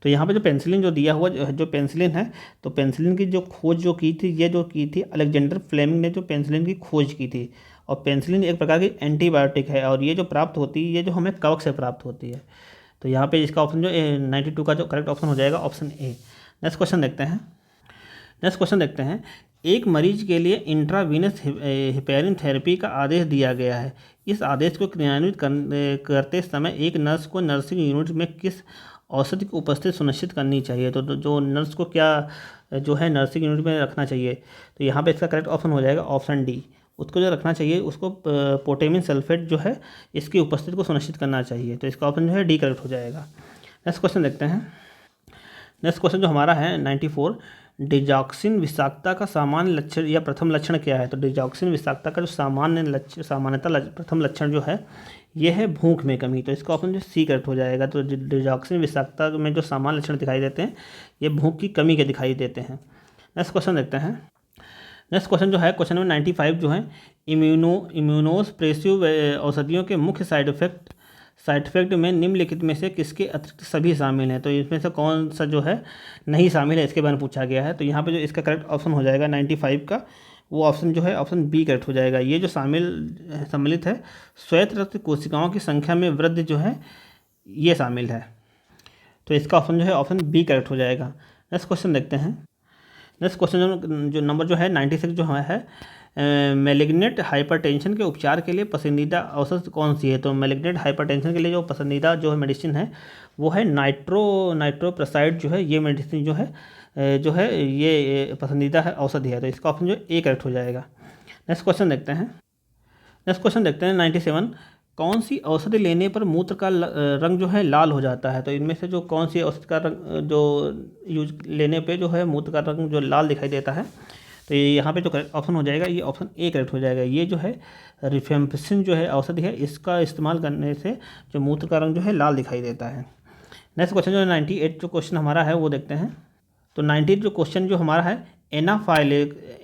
तो यहाँ पे जो पेनिसिलिन जो दिया हुआ जो पेनिसिलिन है, तो पेनिसिलिन की जो खोज जो की थी, ये जो की थी अलेक्जेंडर फ्लेमिंग ने जो पेनिसिलिन की खोज की थी। और पेनिसिलिन एक प्रकार की एंटीबायोटिक है, और ये जो प्राप्त होती है ये जो हमें कवक से प्राप्त होती है। तो यहाँ पे इसका ऑप्शन जो 92 का जो करेक्ट ऑप्शन हो जाएगा ऑप्शन ए। नेक्स्ट क्वेश्चन देखते हैं। एक मरीज के लिए इंट्रावीनस हेपेरिन थेरेपी का आदेश दिया गया है। इस आदेश को क्रियान्वित करते समय एक नर्स को नर्सिंग यूनिट में किस औषधि की उपस्थिति सुनिश्चित करनी चाहिए? तो जो नर्स को क्या जो है नर्सिंग यूनिट में रखना चाहिए? तो यहाँ पे इसका करेक्ट ऑप्शन हो जाएगा ऑप्शन डी। उसको जो रखना चाहिए उसको पोटेशियम सल्फेट जो है इसकी उपस्थिति को सुनिश्चित करना चाहिए। तो इसका ऑप्शन जो है डी करेक्ट हो जाएगा। नेक्स्ट क्वेश्चन देखते हैं। नेक्स्ट क्वेश्चन जो हमारा है 94, डिजॉक्सिन विषाक्तता का सामान्य लक्षण या प्रथम लक्षण क्या है? तो डिजॉक्सिन विषाक्तता का जो सामान्यतः प्रथम लक्षण जो है ये है भूख में कमी। तो इसका ऑप्शन जो सी करेक्ट हो जाएगा। तो डिजॉक्सिन विषाक्तता में जो सामान्य लक्षण दिखाई देते हैं ये भूख की कमी के दिखाई देते हैं। नेक्स्ट क्वेश्चन देखते हैं। नेक्स्ट क्वेश्चन जो है क्वेश्चन नंबर 95 जो है इम्यूनोसप्रेसिव औषधियों के मुख्य साइड इफेक्ट में निम्नलिखित में से किसके अतिरिक्त सभी शामिल हैं? तो इसमें से कौन सा जो है नहीं शामिल है इसके बारे में पूछा गया है। तो यहाँ पे जो इसका करेक्ट ऑप्शन हो जाएगा 95 का, वो ऑप्शन जो है ऑप्शन बी करेक्ट हो जाएगा। ये जो सम्मिलित है श्वेत रक्त कोशिकाओं की संख्या में वृद्धि जो है ये शामिल है। तो इसका ऑप्शन जो है ऑप्शन बी करेक्ट हो जाएगा। नेक्स्ट क्वेश्चन देखते हैं। नेक्स्ट क्वेश्चन जो नंबर जो है 96 जो है मैलिग्नेंट हाइपरटेंशन के उपचार के लिए पसंदीदा औषधि कौन सी है? तो मैलिग्नेंट हाइपरटेंशन के लिए जो पसंदीदा जो है मेडिसिन है वो है नाइट्रोप्रोसाइड जो है, ये मेडिसिन जो है ये पसंदीदा है औषधि है। तो इसका ऑप्शन जो ए करेक्ट हो जाएगा। नेक्स्ट क्वेश्चन देखते हैं 97, कौन सी औषधि लेने पर मूत्र का रंग जो है लाल हो जाता है? तो इनमें से जो कौन सी औषधि का रंग जो यूज लेने पे जो है मूत्र का रंग जो लाल दिखाई देता है? तो ये यहाँ पे जो करेक्ट ऑप्शन हो जाएगा ये ऑप्शन ए करेक्ट हो जाएगा। ये जो है रिफेम्पिसिन जो है औषधि है, इसका इस्तेमाल करने से जो मूत्र का रंग जो है लाल दिखाई देता है। नेक्स्ट क्वेश्चन जो 98 जो क्वेश्चन हमारा है वो देखते हैं। तो 98 जो क्वेश्चन जो हमारा है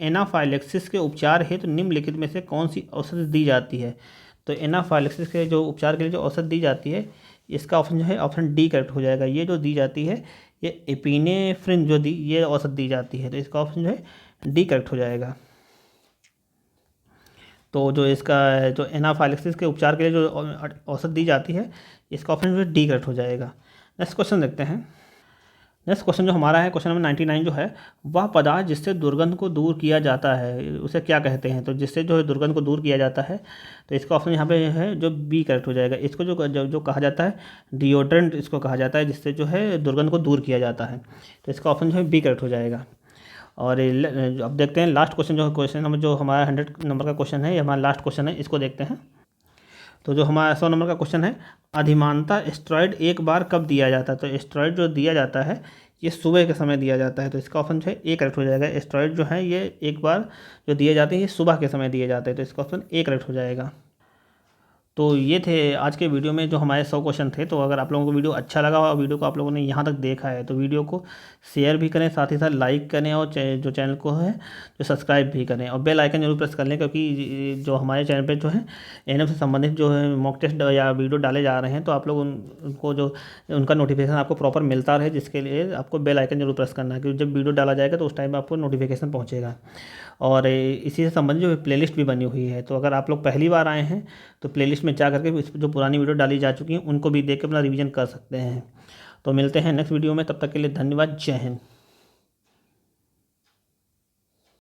एनाफाइलेक्सिस के उपचार हेतु निम्नलिखित में से कौन सी औषधि दी जाती है? तो एनाफाइलेक्सिस के जो उपचार के लिए जो औषधि दी जाती है इसका ऑप्शन जो है ऑप्शन डी करेक्ट हो जाएगा। ये जो दी जाती है ये एपिनेफ्रिन ये औषधि दी जाती है। तो इसका ऑप्शन जो है डी करेक्ट हो जाएगा। तो जो इसका जो एनाफाइलेक्सिस के उपचार के लिए जो औषधि दी जाती है इसका ऑप्शन जो है डी करेक्ट हो जाएगा। नेक्स्ट क्वेश्चन देखते हैं। नेक्स्ट क्वेश्चन जो हमारा है क्वेश्चन नंबर 99 जो है, वह पदार्थ जिससे दुर्गंध को दूर किया जाता है उसे क्या कहते हैं? तो जिससे जो है दुर्गंध को दूर किया जाता है, तो इसका ऑप्शन यहाँ पे है जो बी करेक्ट हो जाएगा। इसको जो कहा जाता है डिओड्रेंट इसको कहा जाता है, जिससे जो है दुर्गंध को दूर किया जाता है। तो इसका ऑप्शन जो है बी करेक्ट हो जाएगा। और अब देखते हैं लास्ट क्वेश्चन क्वेश्चन नंबर जो हमारा 100 नंबर का क्वेश्चन है, ये हमारा लास्ट क्वेश्चन है, इसको देखते हैं। तो जो हमारा 100 नंबर का क्वेश्चन है, अधिमानता स्टेरॉइड एक बार कब दिया जाता है? तो स्टेरॉइड जो दिया जाता है ये सुबह के समय दिया जाता है। तो इसका ऑप्शन जो है ए करेक्ट हो जाएगा। स्टेरॉइड जो है ये एक बार जो दिए जाते हैं ये सुबह के समय दिए जाते हैं। तो इसका ऑप्शन ए करेक्ट हो जाएगा। तो ये थे आज के वीडियो में जो हमारे 100 क्वेश्चन थे। तो अगर आप लोगों को वीडियो अच्छा लगा और वीडियो को आप लोगों ने यहाँ तक देखा है तो वीडियो को शेयर भी करें, साथ ही साथ लाइक करें, और जो चैनल को है जो सब्सक्राइब भी करें, और बेल आइकन जरूर प्रेस कर लें, क्योंकि जो हमारे चैनल पे जो है एनएफ से संबंधित जो है मॉक टेस्ट या वीडियो डाले जा रहे हैं तो आप लोग उनको जो उनका नोटिफिकेशन आपको प्रॉपर मिलता रहे, जिसके लिए आपको बेल आइकन जरूर प्रेस करना है, क्योंकि जब वीडियो डाला जाएगा तो उस टाइम आपको नोटिफिकेशन पहुँचेगा। और इसी से संबंधित जो प्लेलिस्ट भी बनी हुई है, तो अगर आप लोग पहली बार आए हैं तो प्लेलिस्ट में जा करके इस जो पुरानी वीडियो डाली जा चुकी हैं उनको भी देख के अपना रिवीजन कर सकते हैं। तो मिलते हैं नेक्स्ट वीडियो में, तब तक के लिए धन्यवाद। जय हिंद।